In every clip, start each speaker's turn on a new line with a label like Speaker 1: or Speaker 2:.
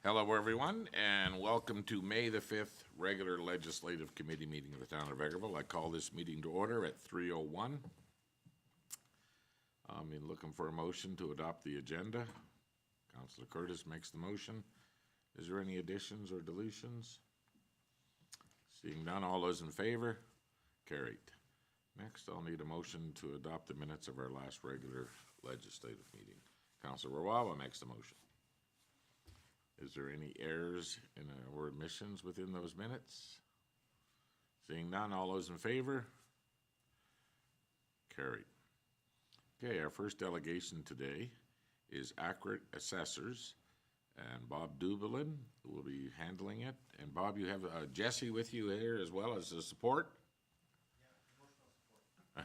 Speaker 1: Hello, everyone, and welcome to May the 5th regular Legislative Committee meeting of the Town of Vegreville. I call this meeting to order at 3:01. I'm looking for a motion to adopt the agenda. Councillor Curtis makes the motion. Is there any additions or deletions? Seeing none, all those in favor? Carried. Next, I'll need a motion to adopt the minutes of our last regular legislative meeting. Councillor Rawawa makes the motion. Is there any errors or omissions within those minutes? Seeing none, all those in favor? Carried. Okay, our first delegation today is Accurate Assessors, and Bob Dublin will be handling it. And Bob, you have Jesse with you here as well as the support?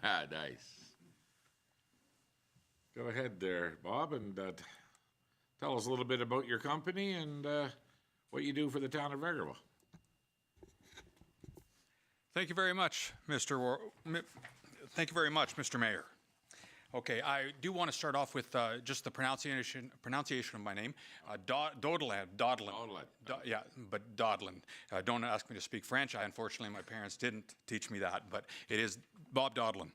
Speaker 1: Yeah, emotional support. Nice. Go ahead there, Bob, and tell us a little bit about your company and what you do for the town of Vegreville.
Speaker 2: Thank you very much, Mr. Mayor. Okay, I do want to start off with just the pronunciation of my name, Dodlin. Yeah, but Dodlin. Don't ask me to speak French. Unfortunately, my parents didn't teach me that, but it is Bob Dodlin.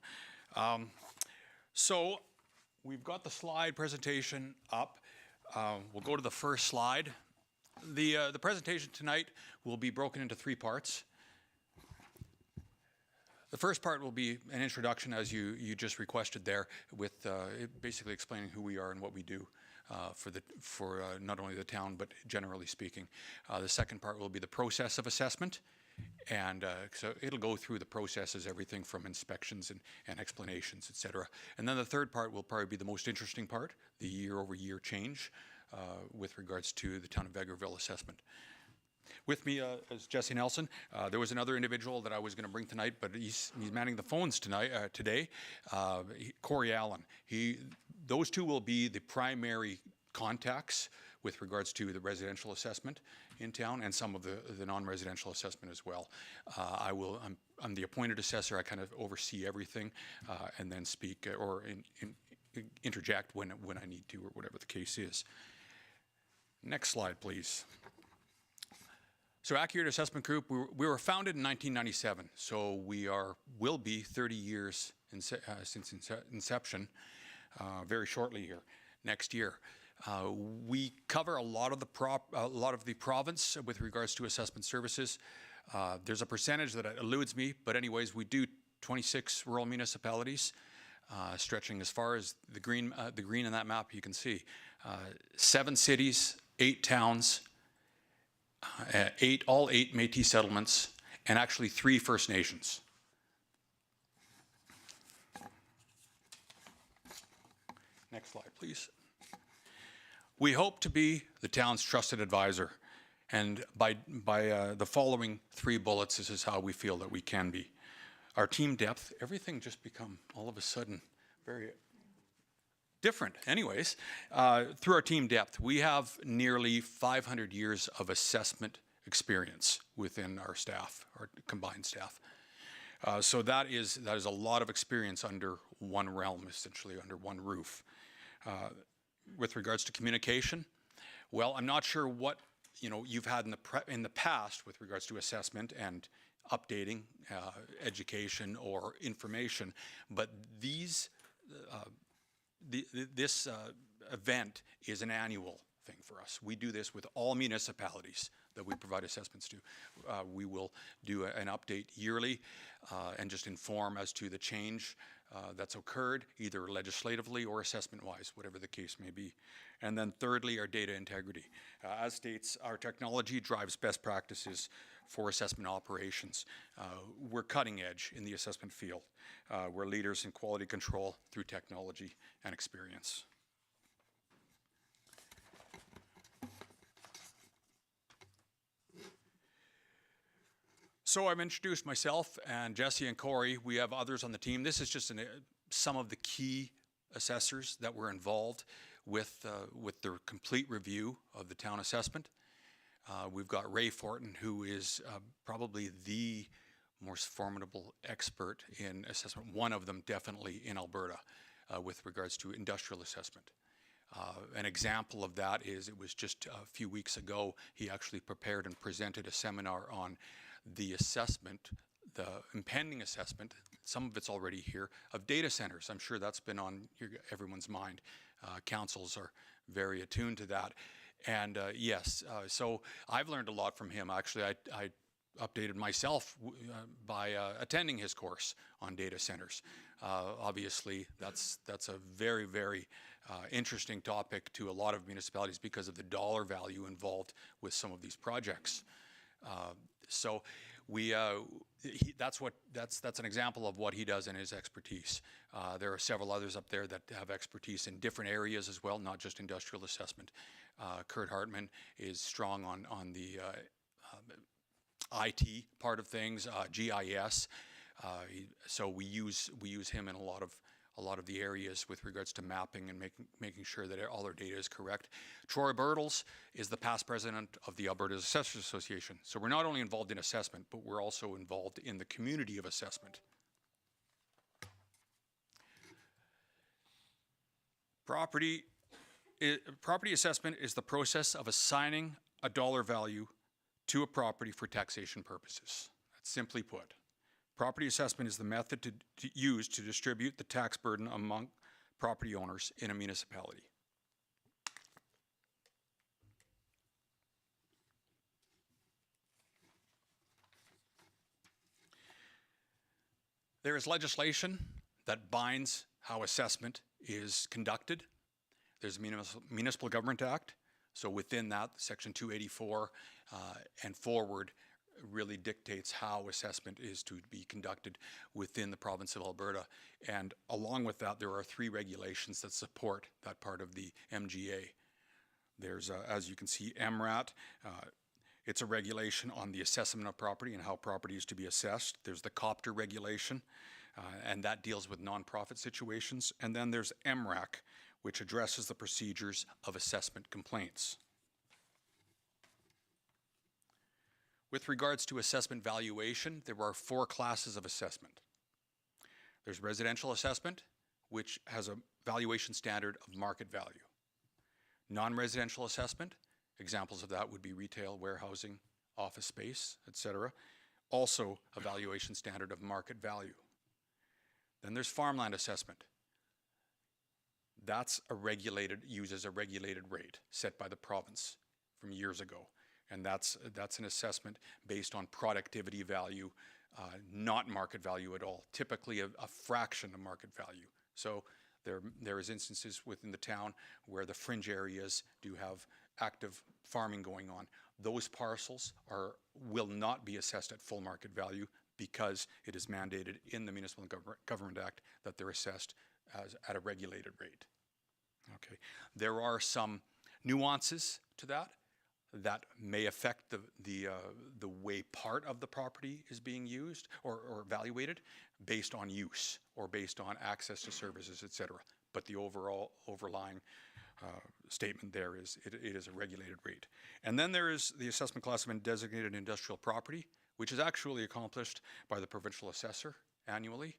Speaker 2: So we've got the slide presentation up. We'll go to the first slide. The presentation tonight will be broken into three parts. The first part will be an introduction, as you just requested there, with basically explaining who we are and what we do for not only the town, but generally speaking. The second part will be the process of assessment. And so it'll go through the processes, everything from inspections and explanations, et cetera. And then the third part will probably be the most interesting part, the year-over-year change with regards to the town of Vegreville assessment. With me is Jesse Nelson. There was another individual that I was going to bring tonight, but he's manning the phones today, Corey Allen. Those two will be the primary contacts with regards to the residential assessment in town and some of the non-residential assessment as well. I'm the appointed assessor. I kind of oversee everything and then speak or interject when I need to or whatever the case is. Next slide, please. So Accurate Assessment Group, we were founded in 1997, so will be 30 years since inception very shortly here, next year. We cover a lot of the province with regards to assessment services. There's a percentage that eludes me, but anyways, we do 26 rural municipalities, stretching as far as the green in that map you can see. 7 cities, 8 towns, all 8 Métis settlements, and actually 3 First Nations. Next slide, please. We hope to be the town's trusted advisor, and by the following 3 bullets, this is how we feel that we can be. Our team depth, everything just become all of a sudden very different. Anyways, through our team depth, we have nearly 500 years of assessment experience within our staff, our combined staff. So that is a lot of experience under one realm, essentially under one roof. With regards to communication, well, I'm not sure what you've had in the past with regards to assessment and updating education or information, but this event is an annual thing for us. We do this with all municipalities that we provide assessments to. We will do an update yearly and just inform as to the change that's occurred, either legislatively or assessment-wise, whatever the case may be. And then thirdly, our data integrity. As states, our technology drives best practices for assessment operations. We're cutting edge in the assessment field. We're leaders in quality control through technology and experience. So I've introduced myself and Jesse and Corey. We have others on the team. This is just some of the key assessors that were involved with the complete review of the town assessment. We've got Ray Fortin, who is probably the most formidable expert in assessment, one of them definitely in Alberta with regards to industrial assessment. An example of that is, it was just a few weeks ago, he actually prepared and presented a seminar on the assessment, the impending assessment, some of it's already here, of data centers. I'm sure that's been on everyone's mind. Councils are very attuned to that. And yes, so I've learned a lot from him. Actually, I updated myself by attending his course on data centers. Obviously, that's a very, very interesting topic to a lot of municipalities because of the dollar value involved with some of these projects. So that's an example of what he does in his expertise. There are several others up there that have expertise in different areas as well, not just industrial assessment. Kurt Hartman is strong on the IT part of things, GIS. So we use him in a lot of the areas with regards to mapping and making sure that all our data is correct. Troy Bertels is the past president of the Alberta Assessors Association. So we're not only involved in assessment, but we're also involved in the community of assessment. Property assessment is the process of assigning a dollar value to a property for taxation purposes. That's simply put. Property assessment is the method used to distribute the tax burden among property owners in a municipality. There is legislation that binds how assessment is conducted. There's a Municipal Government Act. So within that, Section 284 and forward really dictates how assessment is to be conducted within the province of Alberta. And along with that, there are 3 regulations that support that part of the MGA. There's, as you can see, MRAT. It's a regulation on the assessment of property and how property is to be assessed. There's the COPTR regulation, and that deals with nonprofit situations. And then there's MRAC, which addresses the procedures of assessment complaints. With regards to assessment valuation, there are 4 classes of assessment. There's residential assessment, which has a valuation standard of market value. Non-residential assessment, examples of that would be retail, warehousing, office space, etc. Also a valuation standard of market value. Then there's farmland assessment. That's uses a regulated rate set by the province from years ago. And that's an assessment based on productivity value, not market value at all, typically a fraction of market value. So there is instances within the town where the fringe areas do have active farming going on. Those parcels will not be assessed at full market value because it is mandated in the Municipal Government Act that they're assessed at a regulated rate. Okay. There are some nuances to that may affect the way part of the property is being used or evaluated based on use or based on access to services, etc. But the overlying statement there is it is a regulated rate. And then there is the assessment class of designated industrial property, which is actually accomplished by the provincial assessor annually.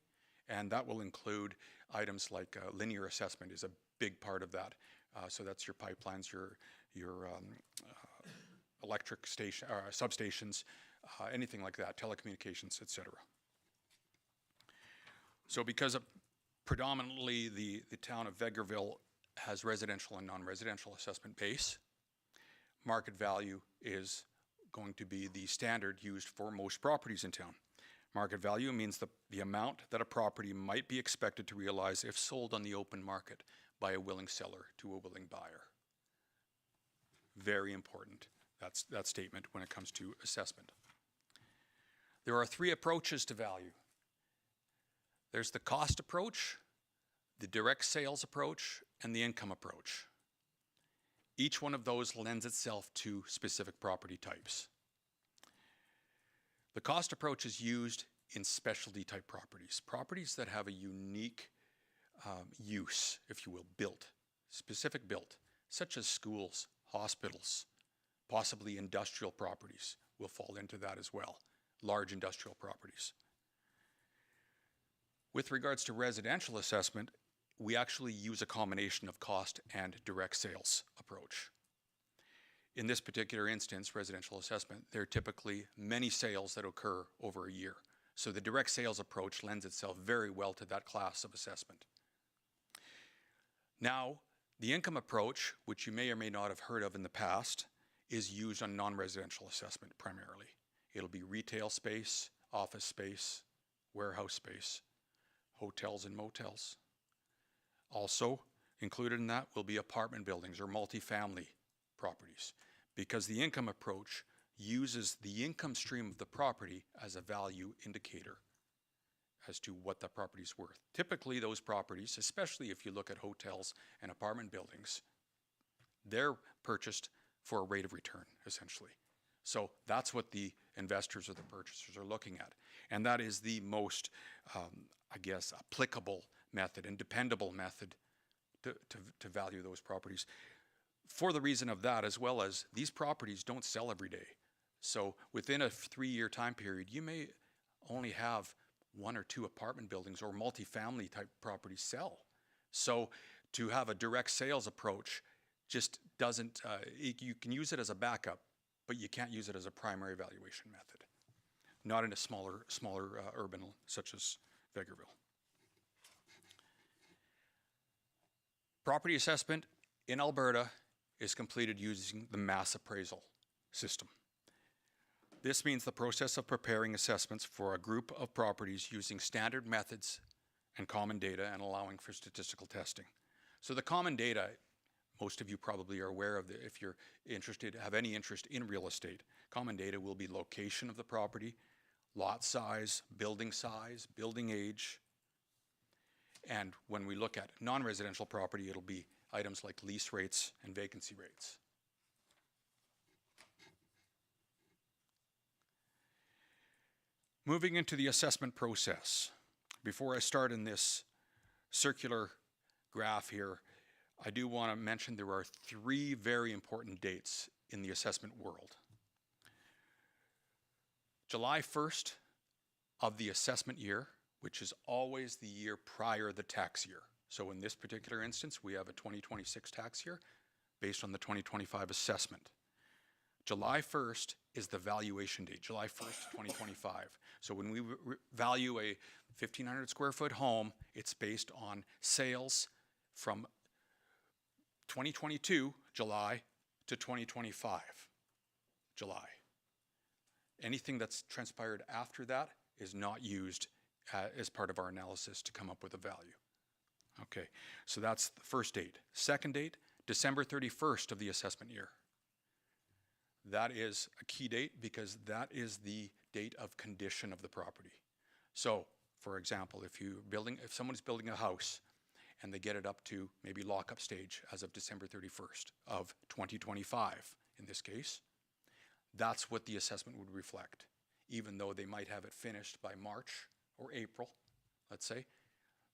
Speaker 2: And that will include items like linear assessment is a big part of that. So that's your pipelines, your electric station, substations, anything like that, telecommunications, etc. So because predominantly the town of Vegreville has residential and non-residential assessment base, market value is going to be the standard used for most properties in town. Market value means the amount that a property might be expected to realize if sold on the open market by a willing seller to a willing buyer. Very important, that statement when it comes to assessment. There are 3 approaches to value. There's the cost approach, the direct sales approach, and the income approach. Each one of those lends itself to specific property types. The cost approach is used in specialty type properties, properties that have a unique use, if you will, specific built, such as schools, hospitals, possibly industrial properties will fall into that as well, large industrial properties. With regards to residential assessment, we actually use a combination of cost and direct sales approach. In this particular instance, residential assessment, there are typically many sales that occur over a year. So the direct sales approach lends itself very well to that class of assessment. Now, the income approach, which you may or may not have heard of in the past, is used on non-residential assessment primarily. It'll be retail space, office space, warehouse space, hotels and motels. Also included in that will be apartment buildings or multifamily properties, because the income approach uses the income stream of the property as a value indicator as to what that property is worth. Typically those properties, especially if you look at hotels and apartment buildings, they're purchased for a rate of return, essentially. So that's what the investors or the purchasers are looking at. And that is the most, I guess, applicable method and dependable method to value those properties. For the reason of that, as well as these properties don't sell every day. So within a 3-year time period, you may only have 1 or 2 apartment buildings or multifamily type properties sell. So to have a direct sales approach just doesn't, you can use it as a backup, but you can't use it as a primary valuation method. Not in a smaller urban such as Vegreville. Property assessment in Alberta is completed using the mass appraisal system. This means the process of preparing assessments for a group of properties using standard methods and common data and allowing for statistical testing. So the common data, most of you probably are aware of, if you're interested, have any interest in real estate. Common data will be location of the property, lot size, building age. And when we look at non-residential property, it'll be items like lease rates and vacancy rates. Moving into the assessment process. Before I start in this circular graph here, I do want to mention there are 3 very important dates in the assessment world. July 1st of the assessment year, which is always the year prior the tax year. So in this particular instance, we have a 2026 tax year based on the 2025 assessment. July 1st is the valuation date, July 1st, 2025. So when we value a 1,500 square foot home, it's based on sales from 2022, July, to 2025, July. Anything that's transpired after that is not used as part of our analysis to come up with a value. Okay, so that's the first date. Second date, December 31st of the assessment year. That is a key date because that is the date of condition of the property. So, for example, if someone's building a house and they get it up to maybe lockup stage as of December 31st of 2025, in this case, that's what the assessment would reflect. Even though they might have it finished by March or April, let's say,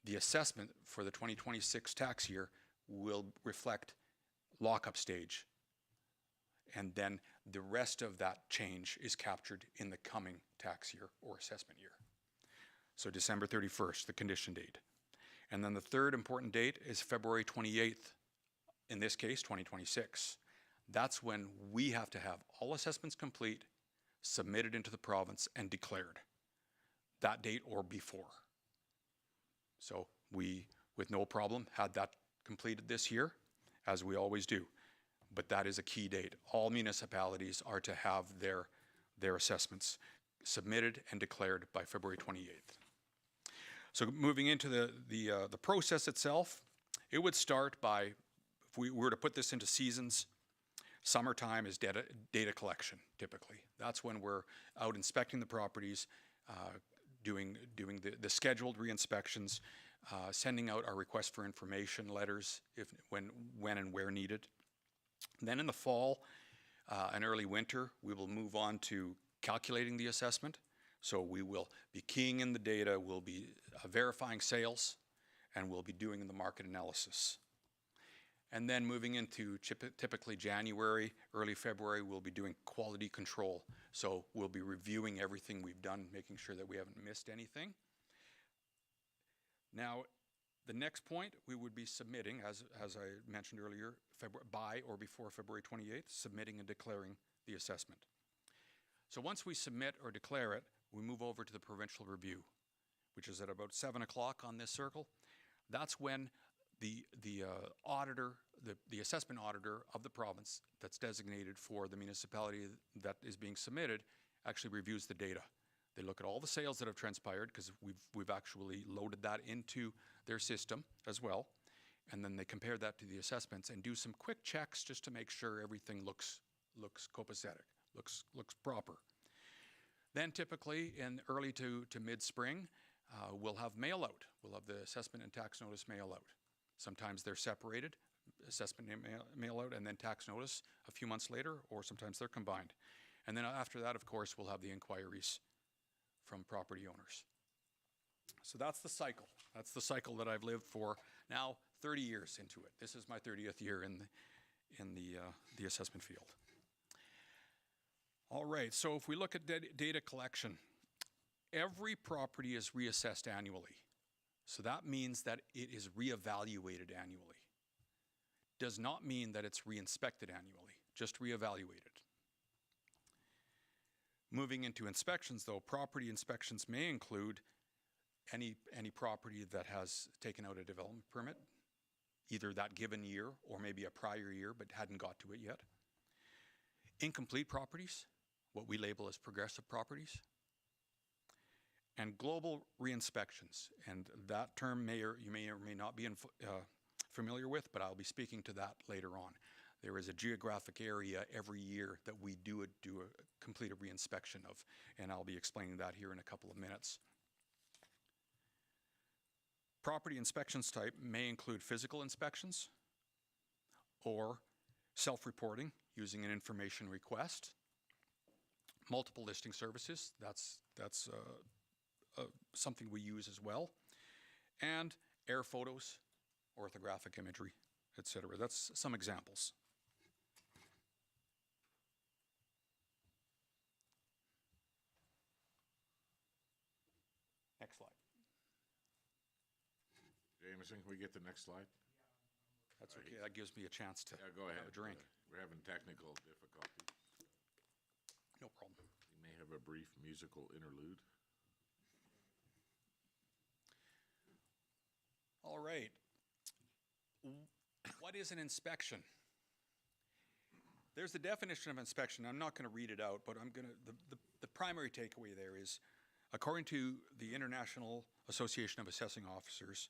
Speaker 2: the assessment for the 2026 tax year will reflect lockup stage. And then the rest of that change is captured in the coming tax year or assessment year. So December 31st, the condition date. And then the third important date is February 28th, in this case, 2026. That's when we have to have all assessments complete, submitted into the province, and declared. That date or before. So we, with no problem, had that completed this year, as we always do. But that is a key date. All municipalities are to have their assessments submitted and declared by February 28th. So moving into the process itself, it would start by, if we were to put this into seasons, summertime is data collection, typically. That's when we're out inspecting the properties, doing the scheduled re-inspections, sending out our request for information letters when and where needed. Then in the fall and early winter, we will move on to calculating the assessment. So we will be keying in the data, we'll be verifying sales, and we'll be doing the market analysis. And then moving into typically January, early February, we'll be doing quality control. So we'll be reviewing everything we've done, making sure that we haven't missed anything. Now, The next point, we would be submitting, as I mentioned earlier, by or before February 28th, submitting and declaring the assessment. So once we submit or declare it, we move over to the provincial review, which is at about 7 o'clock on this circle. That's when the auditor, the assessment auditor of the province that's designated for the municipality that is being submitted actually reviews the data. They look at all the sales that have transpired, because we've actually loaded that into their system as well, and then they compare that to the assessments and do some quick checks just to make sure everything looks copacetic, looks proper. Then typically in early to mid-spring, we'll have mail out. We'll have the assessment and tax notice mail out. Sometimes they're separated, assessment mail out and then tax notice a few months later, or sometimes they're combined. And then after that, of course, we'll have the inquiries from property owners. So that's the cycle. That's the cycle that I've lived for now 30 years into it. This is my 30th year in the assessment field. All right, so if we look at data collection, every property is reassessed annually. So that means that it is reevaluated annually. Does not mean that it's reinspected annually, just reevaluated. Moving into inspections, though, property inspections may include any property that has taken out a development permit, either that given year or maybe a prior year but hadn't got to it yet. Incomplete properties, what we label as progressive properties. And global re-inspections, and that term you may or may not be familiar with, but I'll be speaking to that later on. There is a geographic area every year that we do complete a re-inspection of, and I'll be explaining that here in a couple of minutes. Property inspections type may include physical inspections or self-reporting using an information request. Multiple listing services, that's something we use as well. And air photos, orthographic imagery, etc. That's some examples. Next slide.
Speaker 1: Jameson, can we get the next slide?
Speaker 2: That's okay. That gives me a chance to
Speaker 1: Go ahead.
Speaker 2: have a drink.
Speaker 1: We're having technical difficulties.
Speaker 2: No problem.
Speaker 1: We may have a brief musical interlude.
Speaker 2: All right. What is an inspection? There's the definition of inspection. I'm not going to read it out, but the primary takeaway there is, according to the International Association of Assessing Officers,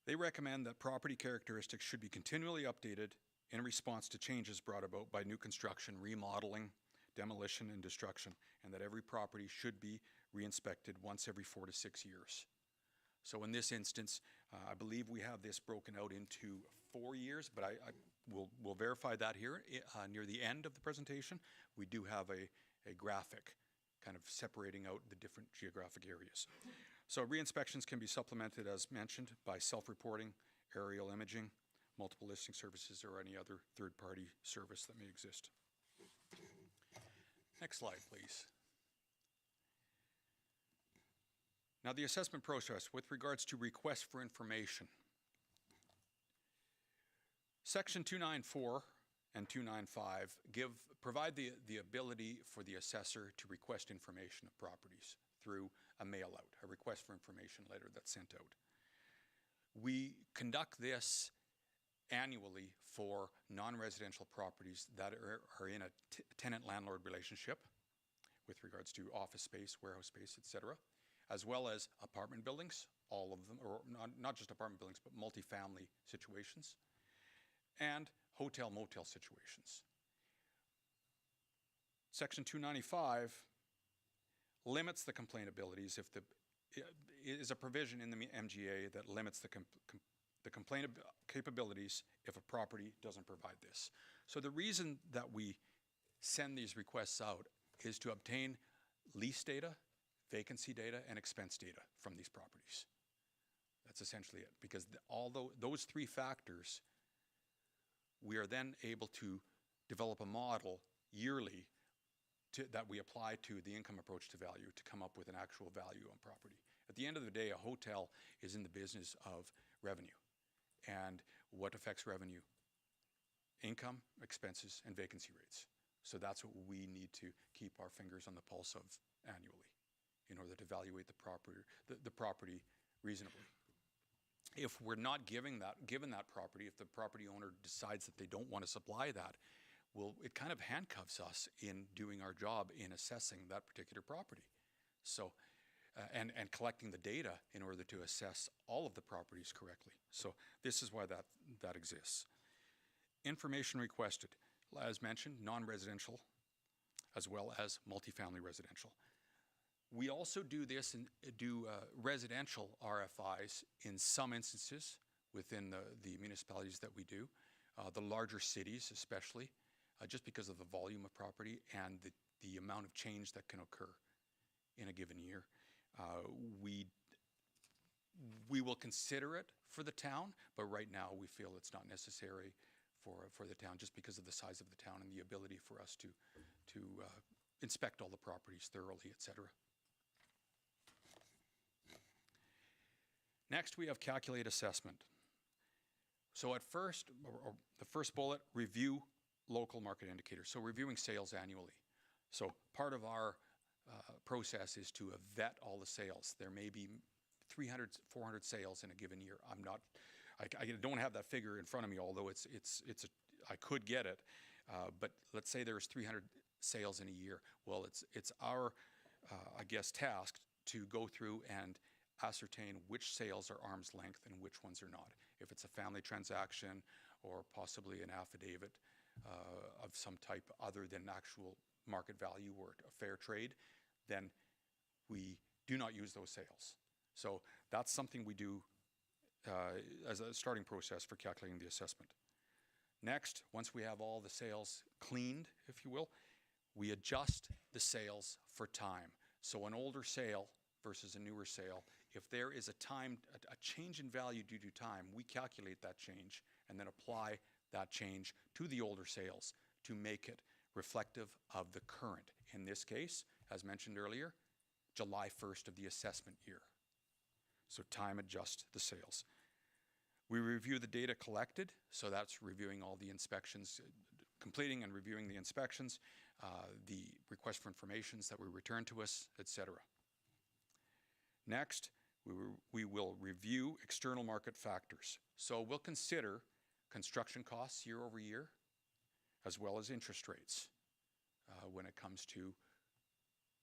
Speaker 2: they recommend that property characteristics should be continually updated in response to changes brought about by new construction, remodeling, demolition, and destruction, and that every property should be re-inspected once every 4 to 6 years. So in this instance, I believe we have this broken out into 4 years, but we'll verify that here near the end of the presentation. We do have a graphic kind of separating out the different geographic areas. So re-inspections can be supplemented, as mentioned, by self-reporting, aerial imaging, multiple listing services, or any other third-party service that may exist. Next slide, please. Now, the assessment process with regards to requests for information. Section 294 and 295 provide the ability for the assessor to request information of properties through a mail out, a request for information letter that's sent out. We conduct this annually for non-residential properties that are in a tenant-landlord relationship with regards to office space, warehouse space, etc., as well as apartment buildings, all of them, or not just apartment buildings, but multifamily situations, and hotel-motel situations. Section 295 limits the complainabilities if is a provision in the MGA that limits the complaint capabilities if a property doesn't provide this. So the reason that we send these requests out is to obtain lease data, vacancy data, and expense data from these properties. That's essentially it, because although those three factors, we are then able to develop a model yearly that we apply to the income approach to value to come up with an actual value on property. At the end of the day, a hotel is in the business of revenue. And what affects revenue? Income, expenses, and vacancy rates. So that's what we need to keep our fingers on the pulse of annually in order to evaluate the property reasonably. If we're not given that property, if the property owner decides that they don't want to supply that, well, it kind of handcuffs us in doing our job in assessing that particular property. So, and collecting the data in order to assess all of the properties correctly. So this is why that exists. Information requested, as mentioned, non-residential as well as multifamily residential. We also do this and do residential RFIs in some instances within the municipalities that we do, the larger cities especially, just because of the volume of property and the amount of change that can occur in a given year. We will consider it for the town, but right now we feel it's not necessary for the town just because of the size of the town and the ability for us to inspect all the properties thoroughly, et cetera. Next, we have calculate assessment. So at first, or the first bullet, review local market indicators. So reviewing sales annually. So part of our process is to vet all the sales. There may be 300, 400 sales in a given year. I don't have that figure in front of me, although I could get it. But let's say there's 300 sales in a year. Well, it's our, I guess, task to go through and ascertain which sales are arm's length and which ones are not. If it's a family transaction or possibly an affidavit of some type other than actual market value or a fair trade, then we do not use those sales. So that's something we do as a starting process for calculating the assessment. Next, once we have all the sales cleaned, if you will, we adjust the sales for time. So an older sale versus a newer sale, if there is a change in value due to time, we calculate that change and then apply that change to the older sales to make it reflective of the current. In this case, as mentioned earlier, July 1st of the assessment year. So time adjusts the sales. We review the data collected, so that's reviewing all the inspections, completing and reviewing the inspections, the request for informations that were returned to us, etc. Next, we will review external market factors. So we'll consider construction costs year over year, as well as interest rates when it comes to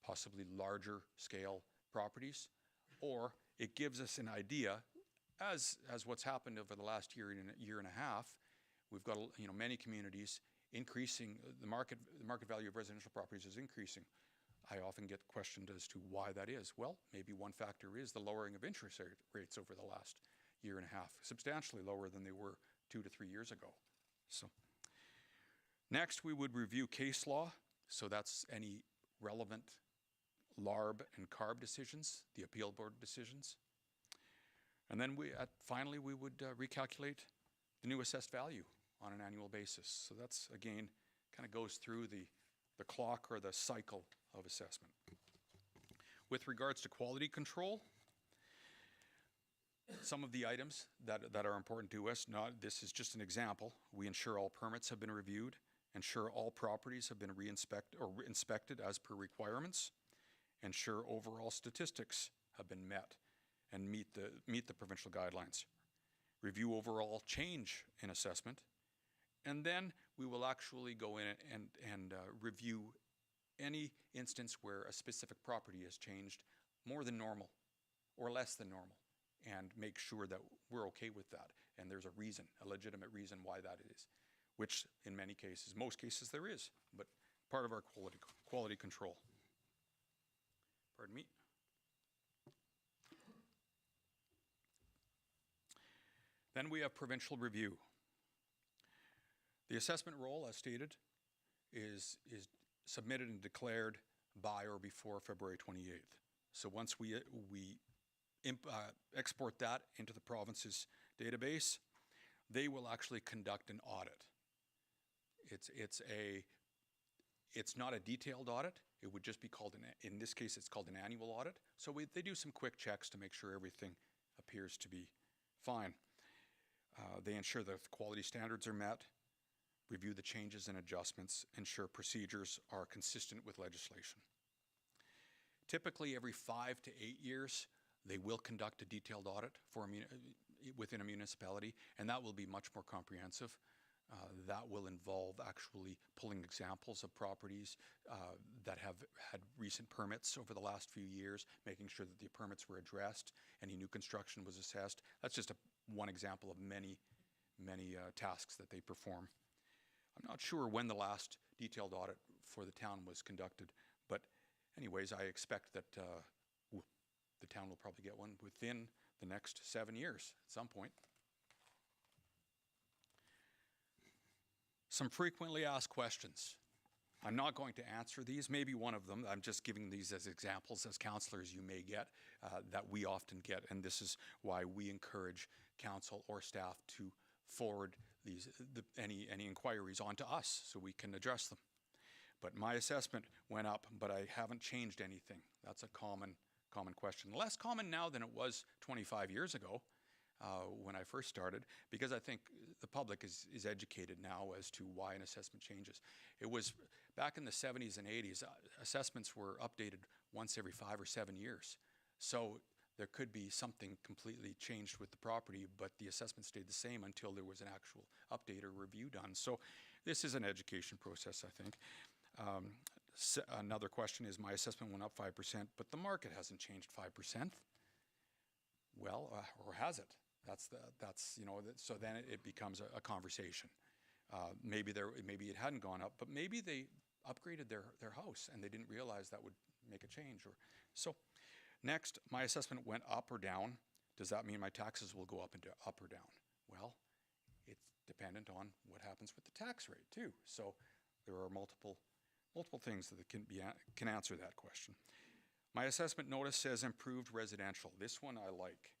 Speaker 2: possibly larger scale properties, or it gives us an idea, as what's happened over the last year and a half. We've got many communities increasing, the market value of residential properties is increasing. I often get questioned as to why that is. Well, maybe one factor is the lowering of interest rates over the last year and a half, substantially lower than they were 2 to 3 years ago. So next, we would review case law. So that's any relevant LARB and CARB decisions, the appeal board decisions. And then finally, we would recalculate the new assessed value on an annual basis. So that's, again, kind of goes through the clock or the cycle of assessment. With regards to quality control, some of the items that are important to us, this is just an example. We ensure all permits have been reviewed, ensure all properties have been inspected as per requirements, ensure overall statistics have been met and meet the provincial guidelines, review overall change in assessment, and then we will actually go in and review any instance where a specific property has changed more than normal or less than normal, and make sure that we're okay with that. And there's a legitimate reason why that is, which in many cases, most cases there is, but part of our quality control. Pardon me. Then we have provincial review. The assessment roll, as stated, is submitted and declared by or before February 28th. So once we export that into the province's database, they will actually conduct an audit. It's not a detailed audit. It would just be called, in this case, it's called an annual audit. So they do some quick checks to make sure everything appears to be fine. They ensure that the quality standards are met, review the changes and adjustments, ensure procedures are consistent with legislation. Typically, every 5 to 8 years, they will conduct a detailed audit within a municipality, and that will be much more comprehensive. That will involve actually pulling examples of properties that have had recent permits over the last few years, making sure that the permits were addressed, any new construction was assessed. That's just one example of many tasks that they perform. I'm not sure when the last detailed audit for the town was conducted, but anyways, I expect that the town will probably get one within the next 7 years at some point. Some frequently asked questions. I'm not going to answer these, maybe one of them. I'm just giving these as examples as councillors you may get, that we often get, and this is why we encourage council or staff to forward any inquiries onto us so we can address them. But my assessment went up, but I haven't changed anything. That's a common question. Less common now than it was 25 years ago. When I first started, because I think the public is educated now as to why an assessment changes. It was back in the 70s and 80s, assessments were updated once every 5 or 7 years. So there could be something completely changed with the property, but the assessment stayed the same until there was an actual update or review done. So this is an education process, I think. Another question is, my assessment went up 5%, but the market hasn't changed 5%. Well, or has it? So then it becomes a conversation. Maybe it hadn't gone up, but maybe they upgraded their house and they didn't realize that would make a change. So next, my assessment went up or down. Does that mean my taxes will go up or down? Well, it's dependent on what happens with the tax rate too. So there are multiple things that can answer that question. My assessment notice says improved residential. This one I like.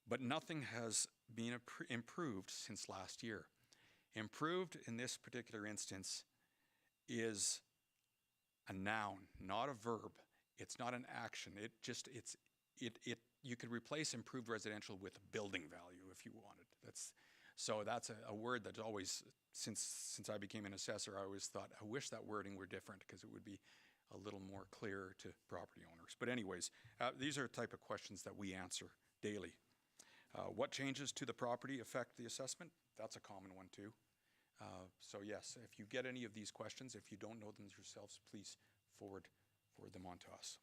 Speaker 2: But nothing has been improved since last year. Improved in this particular instance is a noun, not a verb. It's not an action. You could replace improved residential with building value if you wanted. That's a word that always, since I became an assessor, I always thought, I wish that wording were different because it would be a little more clear to property owners. But anyways, these are the type of questions that we answer daily. What changes to the property affect the assessment? That's a common one too. So yes, if you get any of these questions, if you don't know them yourselves, please forward them on to us.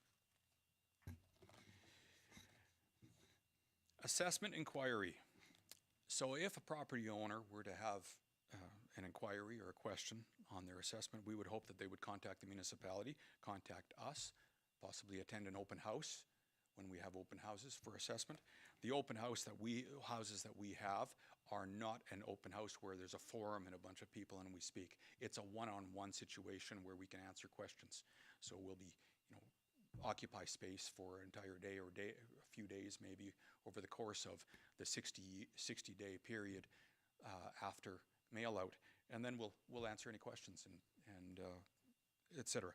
Speaker 2: Assessment inquiry. So if a property owner were to have an inquiry or a question on their assessment, we would hope that they would contact the municipality, contact us, possibly attend an open house when we have open houses for assessment. The open houses that we have are not an open house where there's a forum and a bunch of people and we speak. It's a one-on-one situation where we can answer questions. So we'll be, occupy space for an entire day or a few days maybe over the course of the 60-day period after mail out, and then we'll answer any questions and et cetera.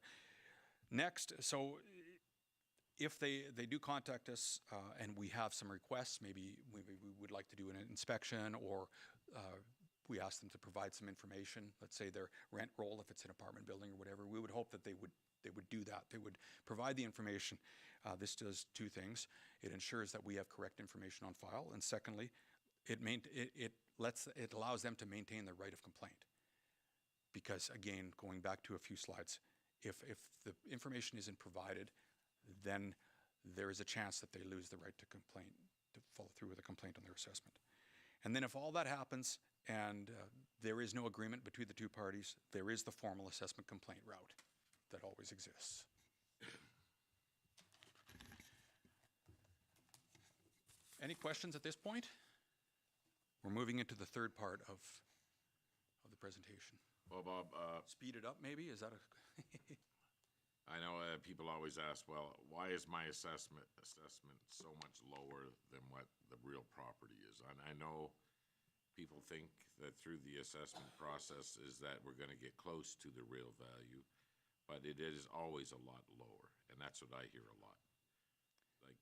Speaker 2: Next, so if they do contact us and we have some requests, maybe we would like to do an inspection, or we ask them to provide some information, let's say their rent roll if it's an apartment building or whatever, we would hope that they would do that. They would provide the information. This does two things. It ensures that we have correct information on file, and secondly, it allows them to maintain their right of complaint. Because again, going back to a few slides, if the information isn't provided, then there is a chance that they lose the right to complain, to follow through with a complaint on their assessment. And then if all that happens and there is no agreement between the two parties, there is the formal assessment complaint route that always exists. Any questions at this point? We're moving into the third part of the presentation.
Speaker 1: Well, Bob,
Speaker 2: speed it up maybe? Is that a...
Speaker 1: I know people always ask, well, why is my assessment so much lower than what the real property is? And I know people think that through the assessment process is that we're going to get close to the real value. but it is always a lot lower, and that's what I hear a lot. Like,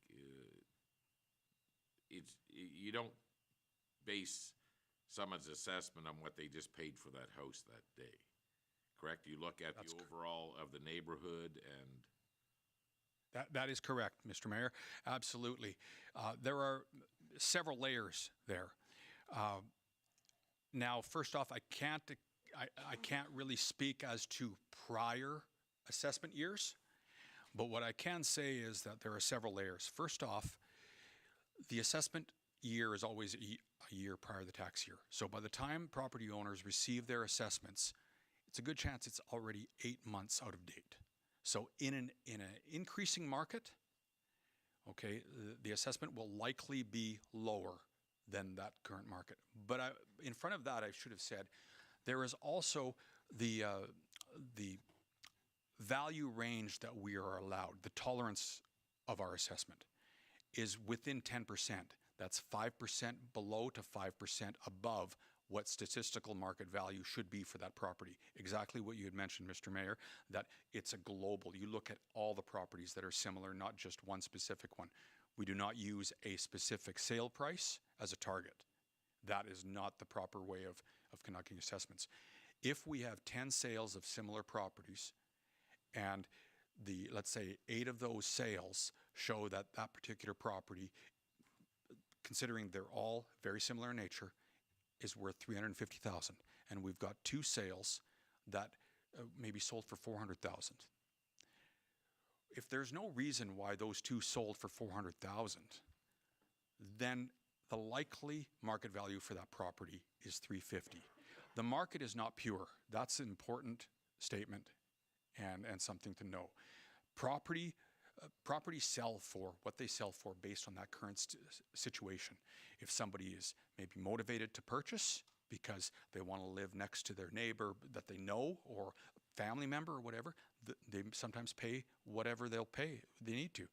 Speaker 1: you don't base someone's assessment on what they just paid for that house that day, correct? You look at the overall of the neighborhood and...
Speaker 2: That is correct, Mr. Mayor. Absolutely. There are several layers there. Now, first off, I can't really speak as to prior assessment years, but what I can say is that there are several layers. First off, the assessment year is always a year prior to the tax year. So by the time property owners receive their assessments, it's a good chance it's already 8 months out of date. So in an increasing market, okay, the assessment will likely be lower than that current market. But in front of that, I should have said, there is also the value range that we are allowed, the tolerance of our assessment is within 10%. That's 5% below to 5% above what statistical market value should be for that property. Exactly what you had mentioned, Mr. Mayor, that it's a global. You look at all the properties that are similar, not just one specific one. We do not use a specific sale price as a target. That is not the proper way of conducting assessments. If we have 10 sales of similar properties and let's say 8 of those sales show that that particular property, considering they're all very similar in nature, is worth $350,000, and we've got 2 sales that maybe sold for $400,000. If there's no reason why those 2 sold for $400,000, then the likely market value for that property is $350,000. The market is not pure. That's an important statement and something to know. Properties sell for what they sell for based on that current situation. If somebody is maybe motivated to purchase because they want to live next to their neighbor that they know or family member or whatever, they sometimes pay whatever they need to.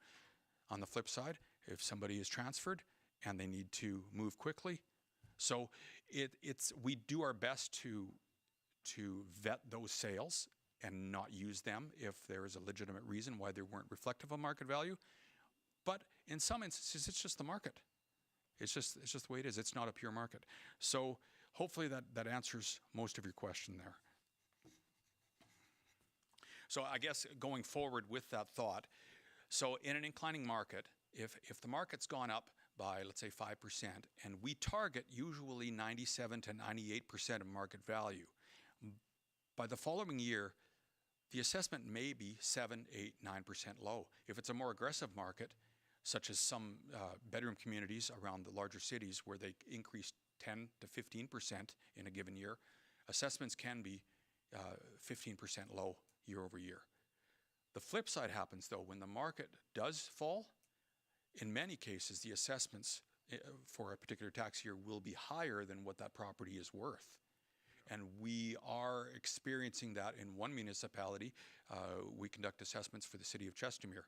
Speaker 2: On the flip side, if somebody is transferred and they need to move quickly, so we do our best to vet those sales and not use them if there is a legitimate reason why they weren't reflective of market value. But in some instances, it's just the market. It's just the way it is. It's not a pure market. So hopefully that answers most of your question there. So I guess going forward with that thought, so in an inclining market, if the market's gone up by, let's say, 5%, and we target usually 97 to 98% of market value, by the following year, the assessment may be 7, 8, 9% low. If it's a more aggressive market, such as some bedroom communities around the larger cities where they increase 10 to 15% in a given year, assessments can be 15% low year over year. The flip side happens, though, when the market does fall. In many cases, the assessments for a particular tax year will be higher than what that property is worth. And we are experiencing that in one municipality. We conduct assessments for the city of Chestermere.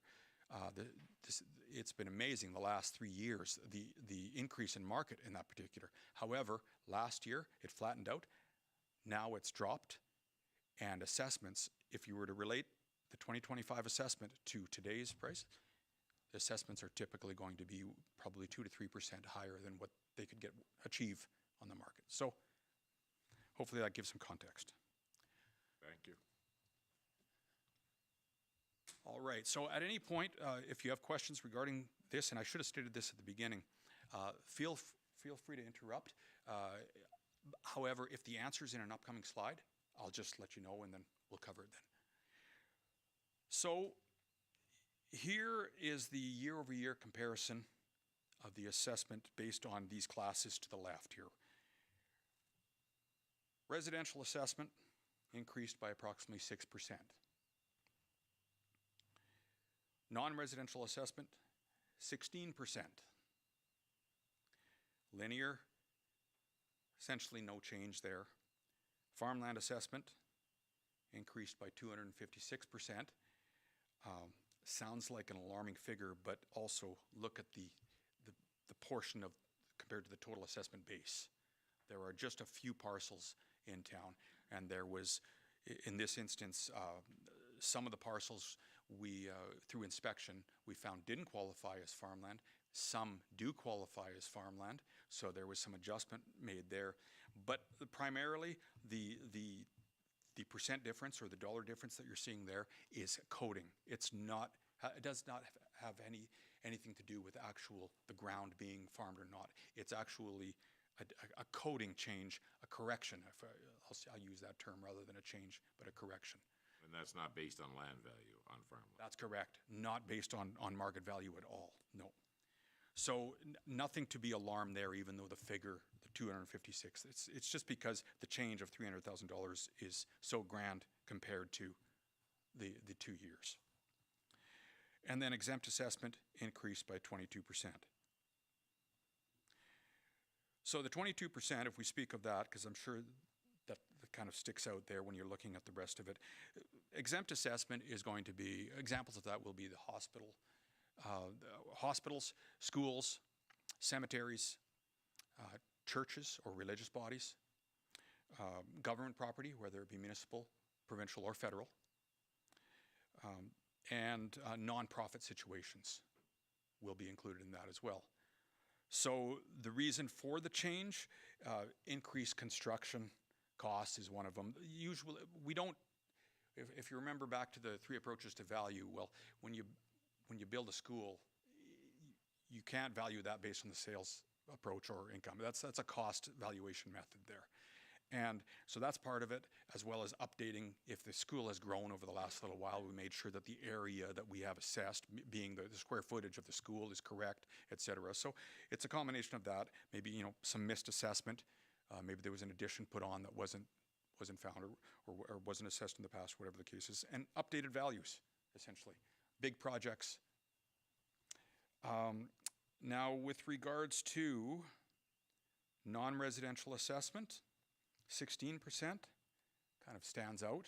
Speaker 2: It's been amazing the last 3 years, the increase in market in that particular. However, last year it flattened out. Now it's dropped. And assessments, if you were to relate the 2025 assessment to today's price, the assessments are typically going to be probably 2 to 3% higher than what they could achieve on the market. So hopefully that gives some context.
Speaker 1: Thank you.
Speaker 2: All right, so at any point, if you have questions regarding this, and I should have stated this at the beginning, feel free to interrupt. However, if the answer is in an upcoming slide, I'll just let you know and then we'll cover it then. So here is the year-over-year comparison of the assessment based on these classes to the left here. Residential assessment increased by approximately 6%. Non-residential assessment, 16%. Linear, essentially no change there. Farmland assessment increased by 256%. Sounds like an alarming figure, but also look at the portion of compared to the total assessment base. There are just a few parcels in town, and there was, in this instance, Some of the parcels we, through inspection, we found didn't qualify as farmland. Some do qualify as farmland, so there was some adjustment made there. But primarily, the percent difference or the dollar difference that you're seeing there is coding. It's not, it does not have anything to do with the ground being farmed or not. It's actually a coding change, a correction. I'll use that term rather than a change, but a correction.
Speaker 1: And that's not based on land value on farmland?
Speaker 2: That's correct. Not based on market value at all, no. So nothing to be alarmed there, even though the figure, the 256, it's just because the change of $300,000 is so grand compared to the 2 years. And then exempt assessment increased by 22%. So the 22%, if we speak of that, because I'm sure that kind of sticks out there when you're looking at the rest of it, exempt assessment is going to be, examples of that will be the hospitals, schools, cemeteries, churches or religious bodies, government property, whether it be municipal, provincial, or federal, and nonprofit situations will be included in that as well. So the reason for the change, increased construction costs is one of them. Usually, we don't, if you remember back to the 3 approaches to value, well, when you build a school, you can't value that based on the sales approach or income. That's a cost valuation method there. And so that's part of it, as well as updating. If the school has grown over the last little while, we made sure that the area that we have assessed, being the square footage of the school, is correct, et cetera. So it's a combination of that, maybe some missed assessment. Maybe there was an addition put on that wasn't found or wasn't assessed in the past, whatever the case is, and updated values, essentially. Big projects. Now, with regards to non-residential assessment, 16% kind of stands out.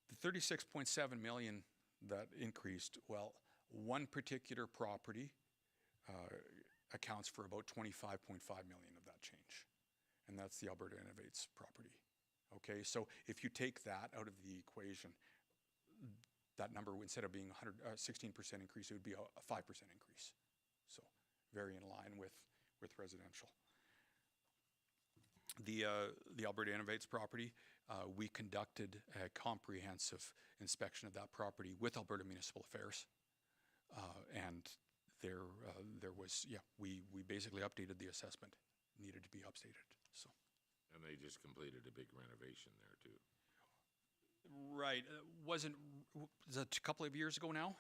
Speaker 2: The 36.7 million that increased, well, one particular property accounts for about 25.5 million of that change, and that's the Alberta Innovates property. Okay, so if you take that out of the equation, that number, instead of being 16% increase, it would be a 5% increase. So very in line with residential. The Alberta Innovates property, we conducted a comprehensive inspection of that property with Alberta Municipal Affairs, and there was, we basically updated the assessment. Needed to be updated. So.
Speaker 1: And they just completed a big renovation there too.
Speaker 2: Right. Was it a couple of years ago now?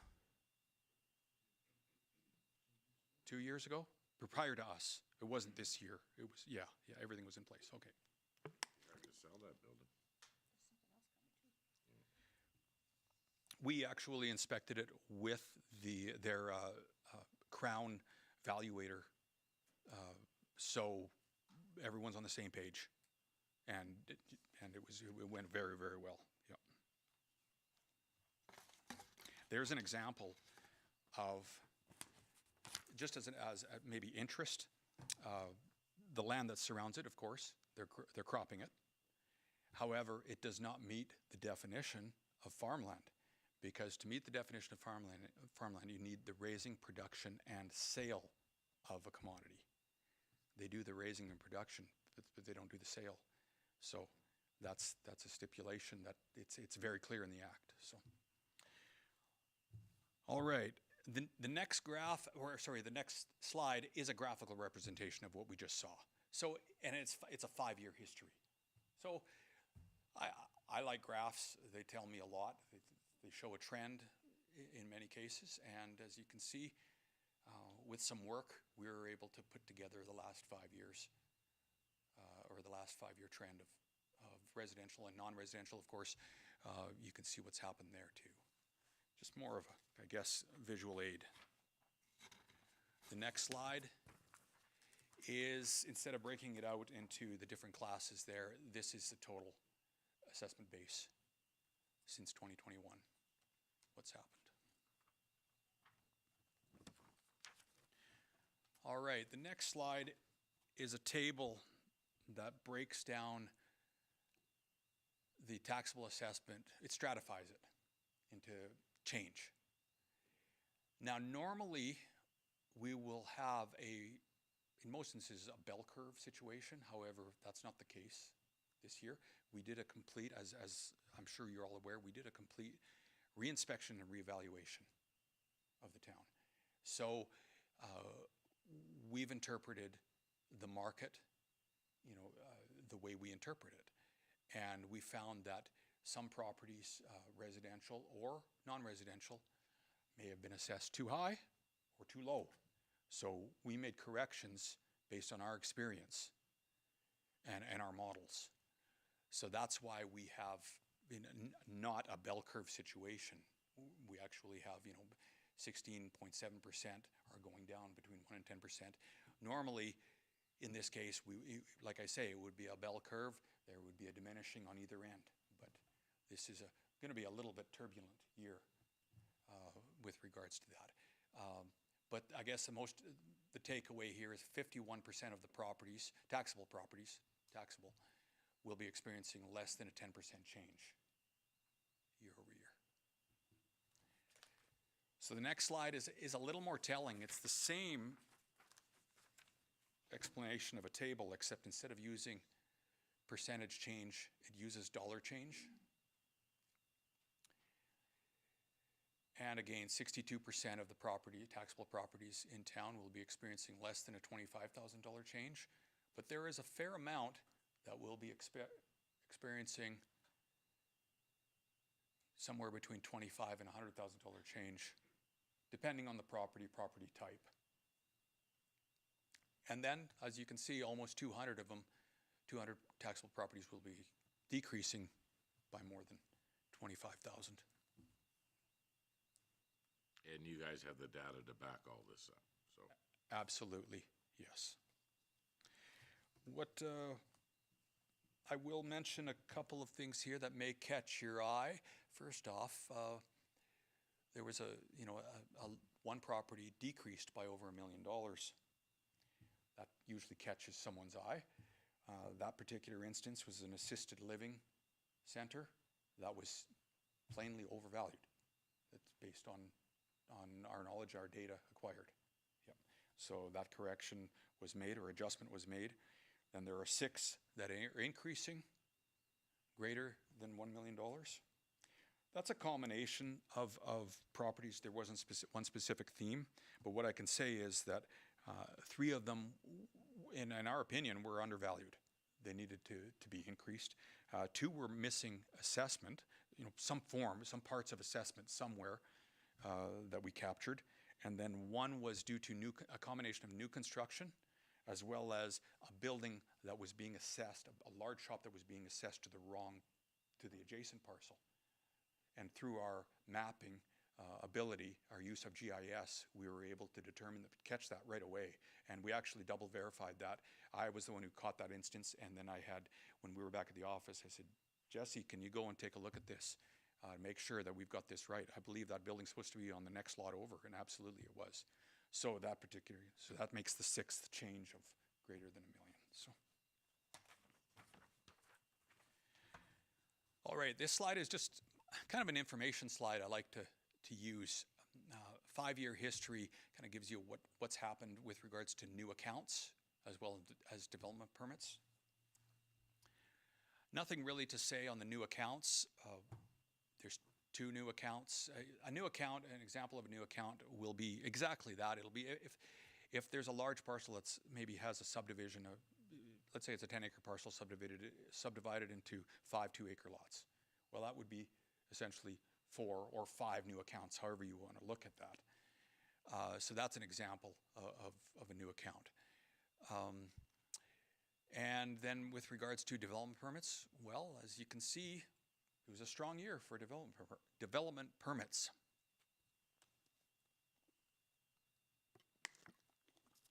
Speaker 2: 2 years ago? Prior to us. It wasn't this year. It was, yeah, everything was in place. Okay.
Speaker 1: Hard to sell that building.
Speaker 2: We actually inspected it with their Crown valuator, so everyone's on the same page, and it went very, very well. Yep. There's an example of, just as maybe interest, the land that surrounds it. Of course, they're cropping it. However, it does not meet the definition of farmland, because to meet the definition of farmland, you need the raising, production, and sale of a commodity. They do the raising and production, but they don't do the sale. So that's a stipulation that it's very clear in the Act. So, all right. The next graph, the next slide is a graphical representation of what we just saw. So, and it's a 5-year history. So, I like graphs. They tell me a lot. They show a trend in many cases, and as you can see, with some work, we were able to put together the last 5 years, or the last 5-year trend of residential and non-residential. Of course, you can see what's happened there too. Just more of a, I guess, visual aid. The next slide is, instead of breaking it out into the different classes there, this is the total assessment base since 2021. What's happened? All right, the next slide is a table that breaks down the taxable assessment, it stratifies it into change. Now, normally, we will have in most instances, a bell curve situation. However, that's not the case this year. We did a complete, as I'm sure you're all aware, we did a complete reinspection and reevaluation of the town. So we've interpreted the market, the way we interpret it. And we found that some properties, residential or non-residential, may have been assessed too high or too low. So we made corrections based on our experience and our models. So that's why we have not a bell curve situation. We actually have, 16.7% are going down between 1 and 10%. Normally, in this case, like I say, it would be a bell curve. There would be a diminishing on either end. But this is going to be a little bit turbulent year with regards to that. But I guess the takeaway here is 51% of the properties, taxable, will be experiencing less than a 10% change year over year. So the next slide is a little more telling. It's the same explanation of a table, except instead of using percentage change, it uses dollar change. And again, 62% of the taxable properties in town will be experiencing less than a $25,000 change. But there is a fair amount that will be experiencing somewhere between $25,000 and $100,000 change, depending on the property type. And then, as you can see, almost 200 of them, 200 taxable properties will be decreasing by more than $25,000.
Speaker 1: And you guys have the data to back all this up, so.
Speaker 2: Absolutely, yes. What I will mention a couple of things here that may catch your eye. First off, there was one property decreased by over $1 million. That usually catches someone's eye. That particular instance was an assisted living center that was plainly overvalued. It's based on our knowledge, our data acquired. Yep. So that correction was made, or adjustment was made. Then there are 6 that are increasing greater than $1 million. That's a combination of properties. There wasn't one specific theme, but what I can say is that 3 of them, in our opinion, were undervalued. They needed to be increased. 2 were missing assessment, some parts of assessment somewhere that we captured. And then 1 was due to a combination of new construction, as well as a building that was being assessed, a large shop that was being assessed to the adjacent parcel. And through our mapping ability, our use of GIS, we were able to catch that right away. And we actually double verified that. I was the one who caught that instance, and then when we were back at the office, I said, Jesse, can you go and take a look at this? Make sure that we've got this right. I believe that building's supposed to be on the next lot over, and absolutely it was. So that makes the 6th change of greater than $1 million. So, all right, this slide is just kind of an information slide I like to use. 5-year history kind of gives you what's happened with regards to new accounts as well as development permits. Nothing really to say on the new accounts. There's 2 new accounts. An example of a new account will be exactly that. It'll be if there's a large parcel that maybe has a subdivision of, let's say it's a 10-acre parcel subdivided into 5 2-acre lots. Well, that would be essentially 4 or 5 new accounts, however you want to look at that. So that's an example of a new account. And then with regards to development permits, well, as you can see, it was a strong year for development permits.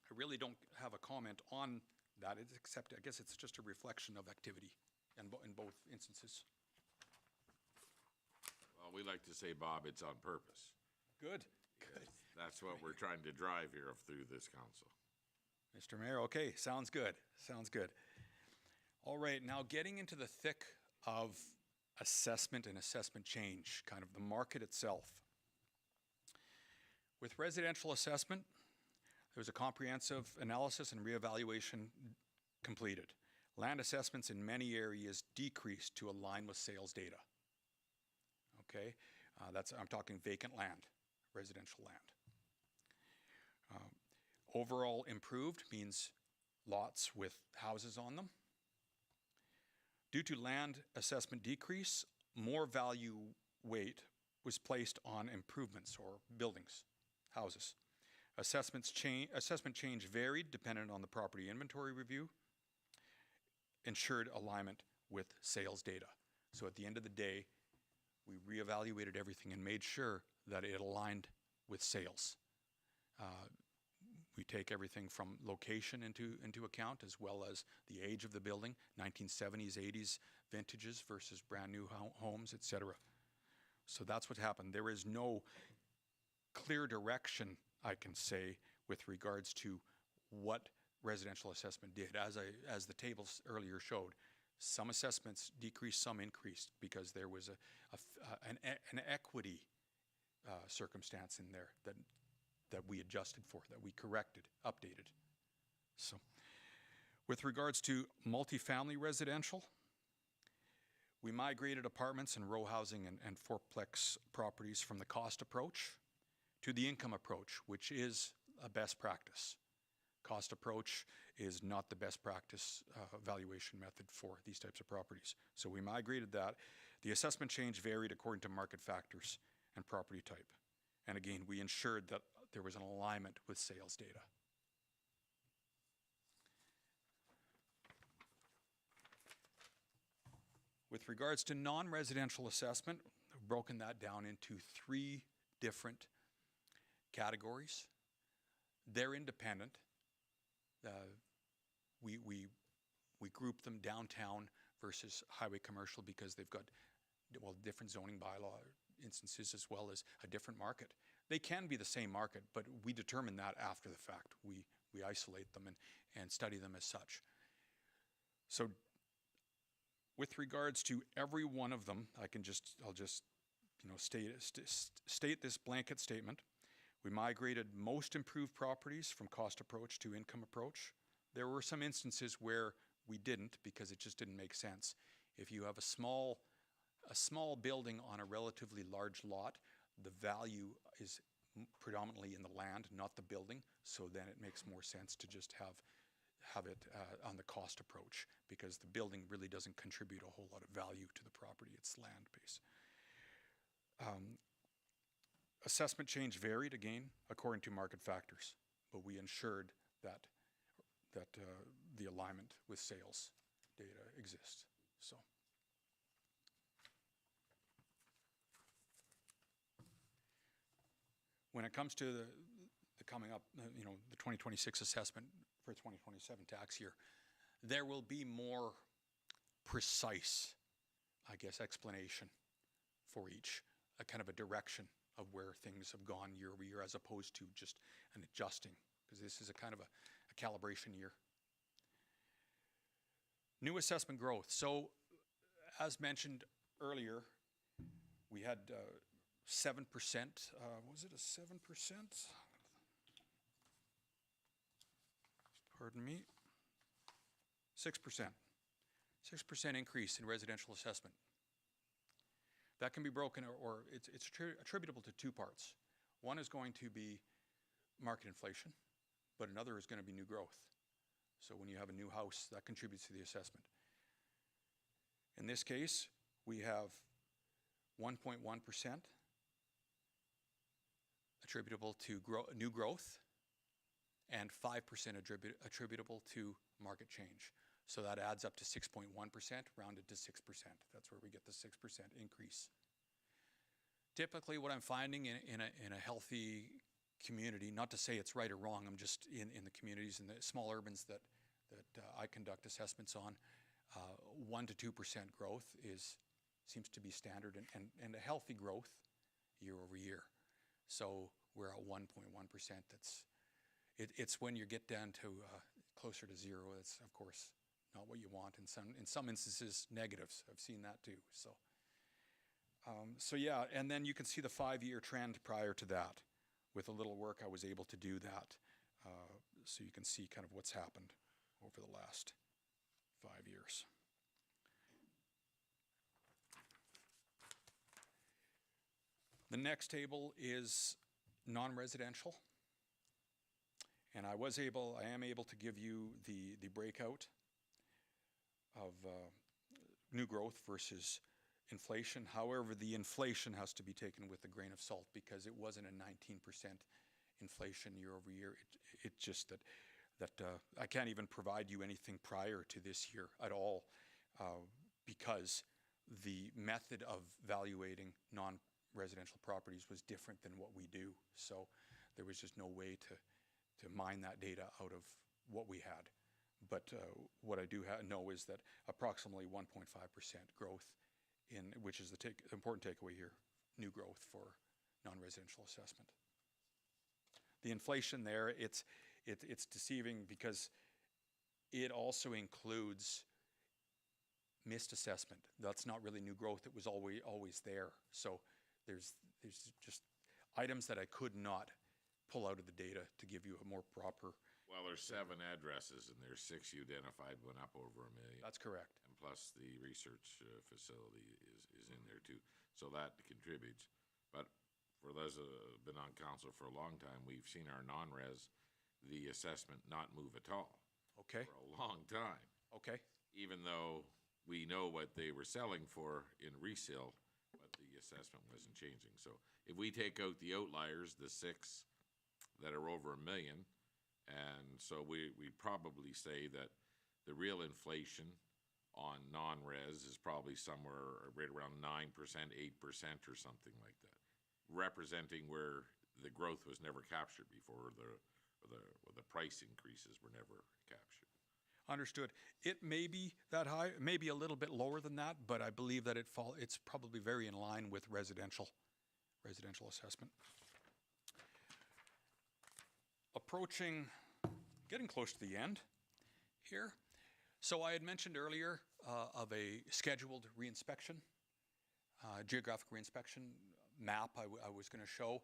Speaker 2: I really don't have a comment on that, except I guess it's just a reflection of activity in both instances.
Speaker 1: Well, we like to say, Bob, it's on purpose.
Speaker 2: Good.
Speaker 1: That's what we're trying to drive here through this council.
Speaker 2: Mr. Mayor, okay, sounds good. All right, now getting into the thick of assessment and assessment change, kind of the market itself. With residential assessment, there was a comprehensive analysis and reevaluation completed. Land assessments in many areas decreased to align with sales data. Okay, I'm talking vacant land, residential land. Overall improved means lots with houses on them. Due to land assessment decrease, more value weight was placed on improvements or buildings, houses. Assessment change varied dependent on the property inventory review, ensured alignment with sales data. So at the end of the day, we reevaluated everything and made sure that it aligned with sales. We take everything from location into account, as well as the age of the building, 1970s, 80s vintages versus brand new homes, etc. So that's what happened. There is no clear direction, I can say, with regards to what residential assessment did. As the tables earlier showed, some assessments decreased, some increased, because there was an equity circumstance in there that we adjusted for, that we corrected, updated. So, with regards to multifamily residential, we migrated apartments and row housing and fourplex properties from the cost approach to the income approach, which is a best practice. Cost approach is not the best practice valuation method for these types of properties. So we migrated that. The assessment change varied according to market factors and property type. And again, we ensured that there was an alignment with sales data. With regards to non-residential assessment, we've broken that down into 3 different categories. They're independent. We group them downtown versus highway commercial because they've got, well, different zoning bylaw instances as well as a different market. They can be the same market, but we determine that after the fact. We isolate them and study them as such. So with regards to every one of them, I'll just state this blanket statement. We migrated most improved properties from cost approach to income approach. There were some instances where we didn't, because it just didn't make sense. If you have a small building on a relatively large lot, the value is predominantly in the land, not the building. So then it makes more sense to just have it on the cost approach, because the building really doesn't contribute a whole lot of value to the property. It's land base. Assessment change varied, again, according to market factors, but we ensured that the alignment with sales data exists. So. When it comes to the coming up, the 2026 assessment for 2027 tax year, there will be more precise, I guess, explanation for each, a kind of a direction of where things have gone year over year, as opposed to just an adjusting, because this is a kind of a calibration year. New assessment growth. So, as mentioned earlier, we had 7%, was it a 7%? Pardon me. 6%. 6% increase in residential assessment. That can be broken, or it's attributable to 2 parts. One is going to be market inflation, but another is going to be new growth. So when you have a new house, that contributes to the assessment. In this case, we have 1.1% attributable to new growth, and 5% attributable to market change. So that adds up to 6.1%, rounded to 6%. That's where we get the 6% increase. Typically, what I'm finding in a healthy community, not to say it's right or wrong, I'm just in the communities, in the small urbans that I conduct assessments on, 1 to 2% growth seems to be standard, and a healthy growth year over year. So we're at 1.1%. It's when you get down to closer to 0, it's of course not what you want. In some instances, negatives. I've seen that too. So So yeah, and then you can see the 5-year trend prior to that. With a little work, I was able to do that. So you can see kind of what's happened over the last 5 years. The next table is non-residential. And I am able to give you the breakout of new growth versus inflation. However, the inflation has to be taken with a grain of salt because it wasn't a 19% inflation year over year. It just that I can't even provide you anything prior to this year at all because the method of valuating non-residential properties was different than what we do. So there was just no way to mine that data out of what we had. But what I do know is that approximately 1.5% growth which is the important takeaway here, new growth for non-residential assessment. The inflation there, it's deceiving because it also includes missed assessment. That's not really new growth. It was always there. So there's just items that I could not pull out of the data to give you a more proper.
Speaker 1: Well, there's 7 addresses and there's 6 you identified went up over $1 million.
Speaker 2: That's correct.
Speaker 1: And plus the research facility is in there too. So that contributes. But for those that have been on council for a long time, we've seen our non-res, the assessment not move at all.
Speaker 2: Okay.
Speaker 1: For a long time.
Speaker 2: Okay.
Speaker 1: Even though we know what they were selling for in resale, but the assessment wasn't changing. So if we take out the outliers, the 6 that are over $1 million, and so we probably say that the real inflation on non-res is probably somewhere right around 9%, 8% or something like that, representing where the growth was never captured before, the price increases were never captured.
Speaker 2: Understood. It may be that high, maybe a little bit lower than that, but I believe that it's probably very in line with residential assessment. Getting close to the end here. So I had mentioned earlier of a scheduled reinspection, geographic reinspection map I was going to show.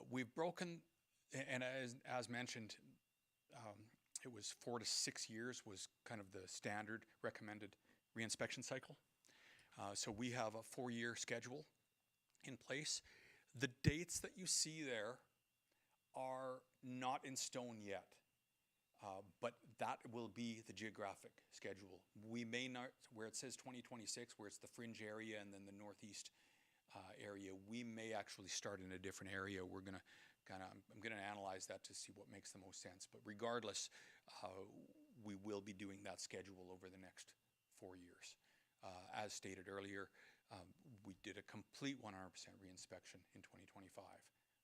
Speaker 2: We've broken, and as mentioned, it was 4 to 6 years was kind of the standard recommended reinspection cycle. So we have a 4-year schedule in place. The dates that you see there are not in stone yet, but that will be the geographic schedule. We may not, where it says 2026, where it's the fringe area and then the northeast area, we may actually start in a different area. I'm going to analyze that to see what makes the most sense. But regardless, we will be doing that schedule over the next 4 years. As stated earlier, we did a complete 100% reinspection in 2025.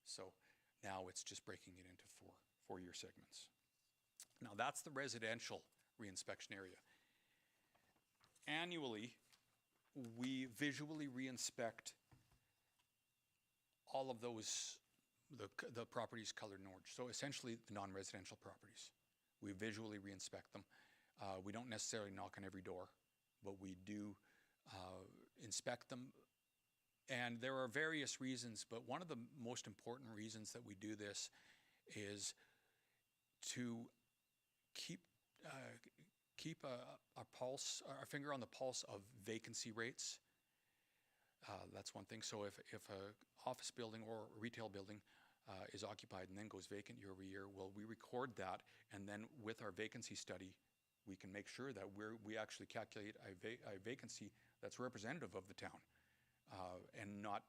Speaker 2: So now it's just breaking it into four-year segments. Now that's the residential reinspection area. Annually, we visually reinspect all of those, the properties colored in orange. So essentially the non-residential properties. We visually reinspect them. We don't necessarily knock on every door, but we do inspect them. And there are various reasons, but one of the most important reasons that we do this is to keep our finger on the pulse of vacancy rates. That's one thing. So if an office building or a retail building is occupied and then goes vacant year over year, well, we record that, and then with our vacancy study, we can make sure that we actually calculate a vacancy that's representative of the town, and not,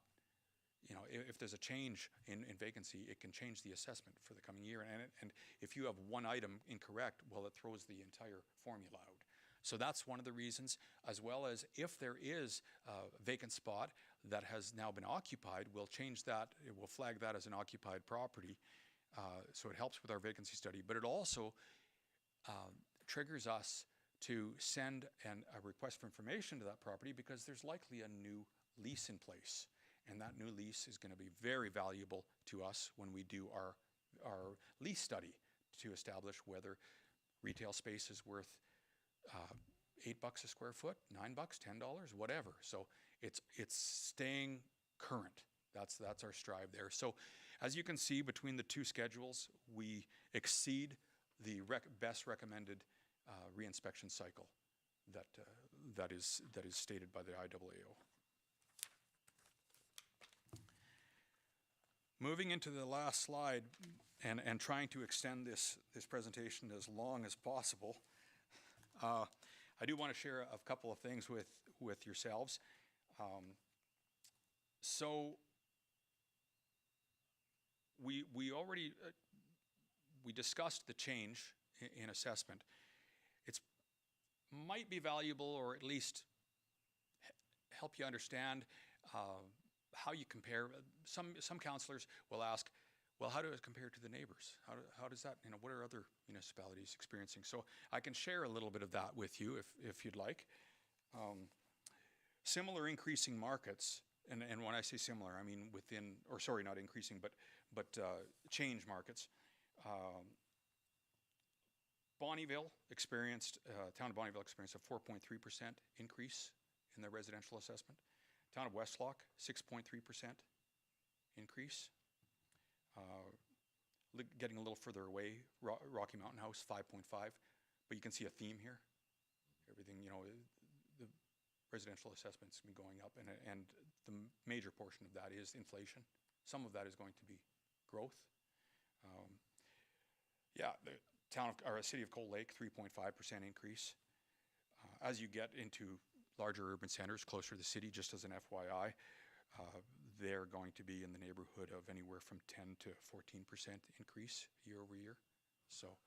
Speaker 2: if there's a change in vacancy, it can change the assessment for the coming year. And if you have one item incorrect, well, it throws the entire formula out. So that's one of the reasons, as well as if there is a vacant spot that has now been occupied, we'll change that, it will flag that as an occupied property. So it helps with our vacancy study, but it also triggers us to send a request for information to that property because there's likely a new lease in place. And that new lease is going to be very valuable to us when we do our lease study to establish whether retail space is worth $8 a square foot, $9, $10, whatever. So It's staying current. That's our strive there. So as you can see, between the two schedules, we exceed the best recommended reinspection cycle that is stated by the IAAO. Moving into the last slide and trying to extend this presentation as long as possible, I do want to share a couple of things with yourselves. So we already we discussed the change in assessment. It's might be valuable, or at least help you understand how you compare. Some councillors will ask, well, how does it compare to the neighbors? How does that, what are other municipalities experiencing? So I can share a little bit of that with you if you'd like. Similar increasing markets, and when I say similar, I mean within, or sorry, not increasing, but change markets. Bonnyville experienced, town of Bonnyville experienced a 4.3% increase in their residential assessment. Town of Westlock, 6.3% increase. Getting a little further away, Rocky Mountain House, 5.5, but you can see a theme here. Everything, the residential assessment's been going up, and the major portion of that is inflation. Some of that is going to be growth. The city of Cold Lake, 3.5% increase. As you get into larger urban centers closer to the city, just as an FYI, they're going to be in the neighborhood of anywhere from 10 to 14% increase year over year. So,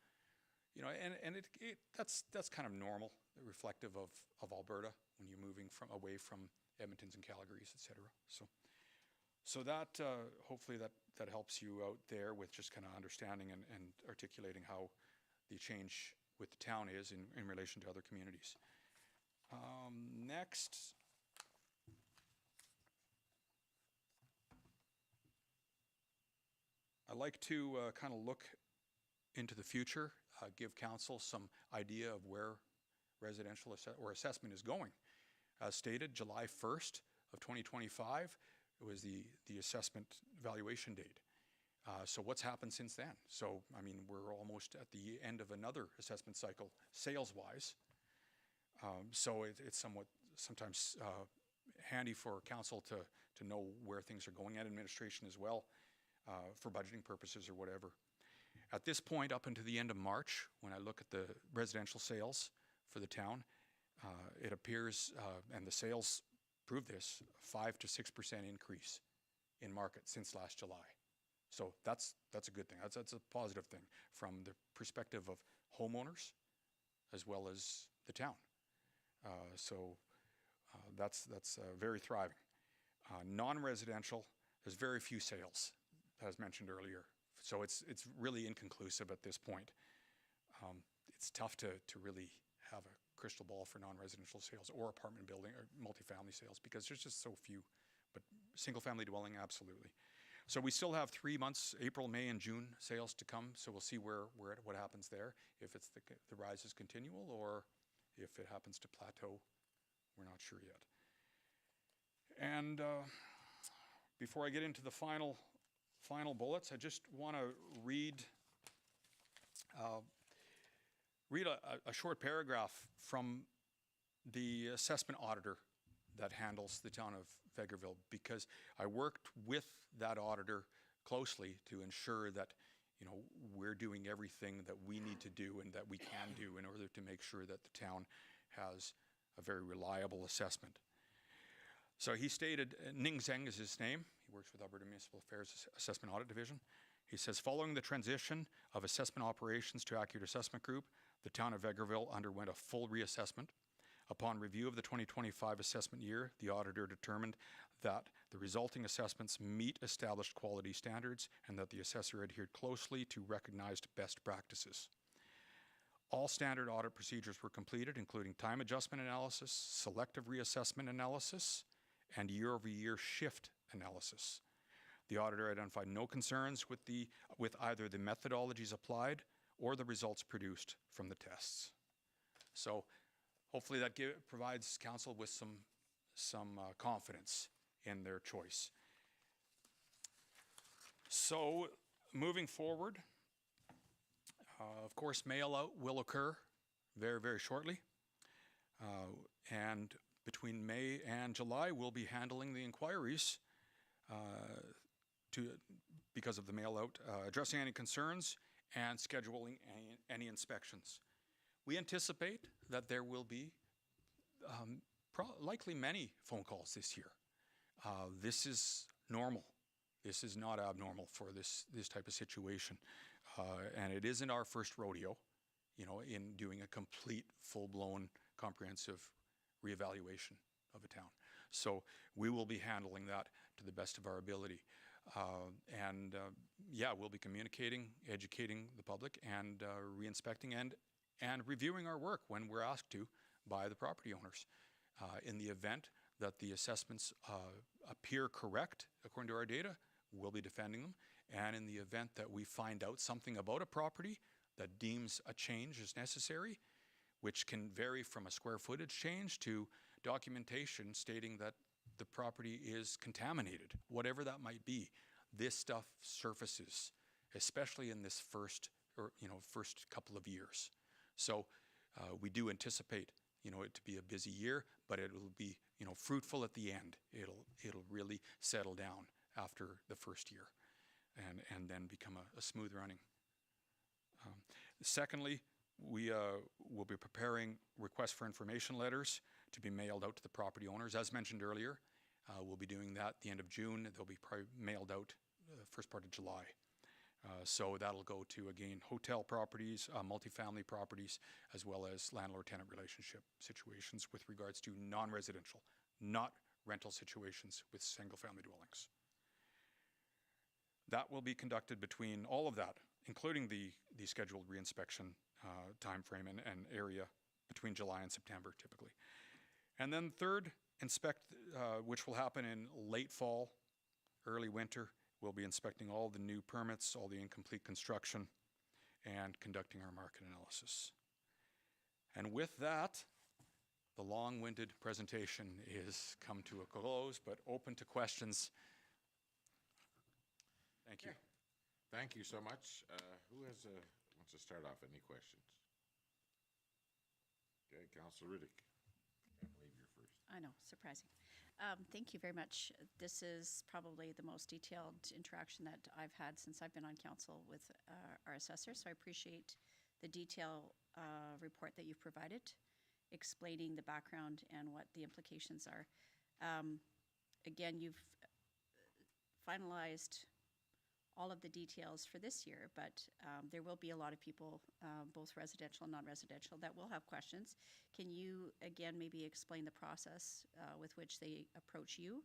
Speaker 2: that's kind of normal, reflective of Alberta when you're moving away from Edmontons and Calgarys, et cetera. So that hopefully that helps you out there with just kind of understanding and articulating how the change with the town is in relation to other communities. Next. I like to kind of look into the future, give council some idea of where residential assessment is going. As stated, July 1st of 2025, it was the assessment valuation date. So what's happened since then? So, I mean, we're almost at the end of another assessment cycle, sales-wise. So it's sometimes handy for council to know where things are going, and administration as well, for budgeting purposes or whatever. At this point, up until the end of March, when I look at the residential sales for the town, it appears, and the sales prove this, 5 to 6% increase in market since last July. So that's a good thing. That's a positive thing from the perspective of homeowners as well as the town. So that's very thriving. Non-residential, there's very few sales, as mentioned earlier. So it's really inconclusive at this point. It's tough to really have a crystal ball for non-residential sales or apartment building or multifamily sales because there's just so few. But single-family dwelling, absolutely. So we still have 3 months, April, May, and June sales to come. So we'll see what happens there. If it's the rise is continual or if it happens to plateau, we're not sure yet. And before I get into the final bullets, I just want to read a short paragraph from the assessment auditor that handles the town of Vegreville, because I worked with that auditor closely to ensure that we're doing everything that we need to do and that we can do in order to make sure that the town has a very reliable assessment. So he stated, Ning Zheng is his name. He works with Alberta Municipal Affairs Assessment Audit Division. He says, following the transition of assessment operations to Accurate Assessment Group, the town of Vegreville underwent a full reassessment. Upon review of the 2025 assessment year, the auditor determined that the resulting assessments meet established quality standards and that the assessor adhered closely to recognized best practices. All standard audit procedures were completed, including time adjustment analysis, selective reassessment analysis, and year-over-year shift analysis. The auditor identified no concerns with either the methodologies applied or the results produced from the tests. So hopefully that provides council with some some confidence in their choice. So moving forward, of course, mail out will occur very, very shortly. And between May and July, we'll be handling the inquiries because of the mail out, addressing any concerns and scheduling any inspections. We anticipate that there will be likely many phone calls this year. This is normal. This is not abnormal for this type of situation. And it isn't our first rodeo, in doing a complete, full-blown, comprehensive reevaluation of a town. So we will be handling that to the best of our ability. We'll be communicating, educating the public, and re-inspecting and reviewing our work when we're asked to by the property owners. In the event that the assessments appear correct according to our data, we'll be defending them. And in the event that we find out something about a property that deems a change is necessary, which can vary from a square footage change to documentation stating that the property is contaminated, whatever that might be, this stuff surfaces, especially in this first couple of years. So we do anticipate, it to be a busy year, but it will be, fruitful at the end. It'll really settle down after the first year and then become a smooth running. Secondly, we will be preparing requests for information letters to be mailed out to the property owners. As mentioned earlier, we'll be doing that at the end of June. They'll be probably mailed out first part of July. So that'll go to, again, hotel properties, multifamily properties, as well as landlord-tenant relationship situations with regards to non-residential, not rental situations with single-family dwellings. That will be conducted between all of that, including the scheduled reinspection time frame and area between July and September, typically. And then third, inspect, which will happen in late fall, early winter. We'll be inspecting all the new permits, all the incomplete construction, and conducting our market analysis. And with that, the long-winded presentation is come to a close, but open to questions. Thank you.
Speaker 1: Thank you so much. Who wants to start off? Any questions? Okay, Councilor Riddick. Can't believe you're first.
Speaker 3: I know, surprising. Thank you very much. This is probably the most detailed interaction that I've had since I've been on council with our assessor, so I appreciate the detail report that you've provided, explaining the background and what the implications are. Again, you've finalized all of the details for this year, but there will be a lot of people, both residential and non-residential, that will have questions. Can you, again, maybe explain the process with which they approach you?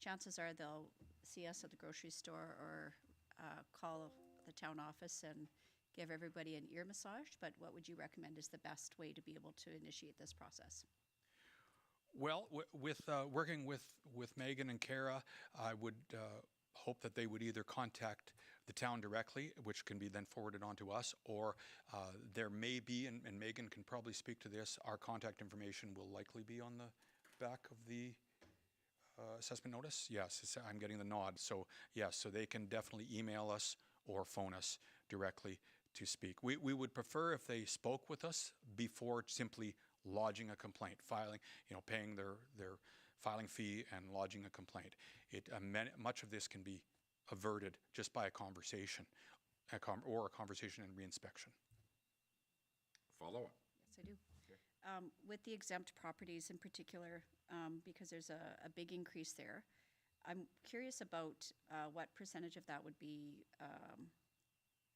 Speaker 3: Chances are they'll see us at the grocery store or call the town office and give everybody an ear massage, but what would you recommend is the best way to be able to initiate this process?
Speaker 2: Well, with working with Megan and Kara, I would hope that they would either contact the town directly, which can be then forwarded on to us, or there may be, and Megan can probably speak to this, our contact information will likely be on the back of the assessment notice. Yes, I'm getting the nod. So yes, so they can definitely email us or phone us directly to speak. We would prefer if they spoke with us before simply lodging a complaint, filing, paying their filing fee and lodging a complaint. Much of this can be averted just by a conversation, or a conversation and reinspection.
Speaker 1: Follow up.
Speaker 3: Yes, I do. Okay. With the exempt properties in particular, because there's a big increase there, I'm curious about what percentage of that would be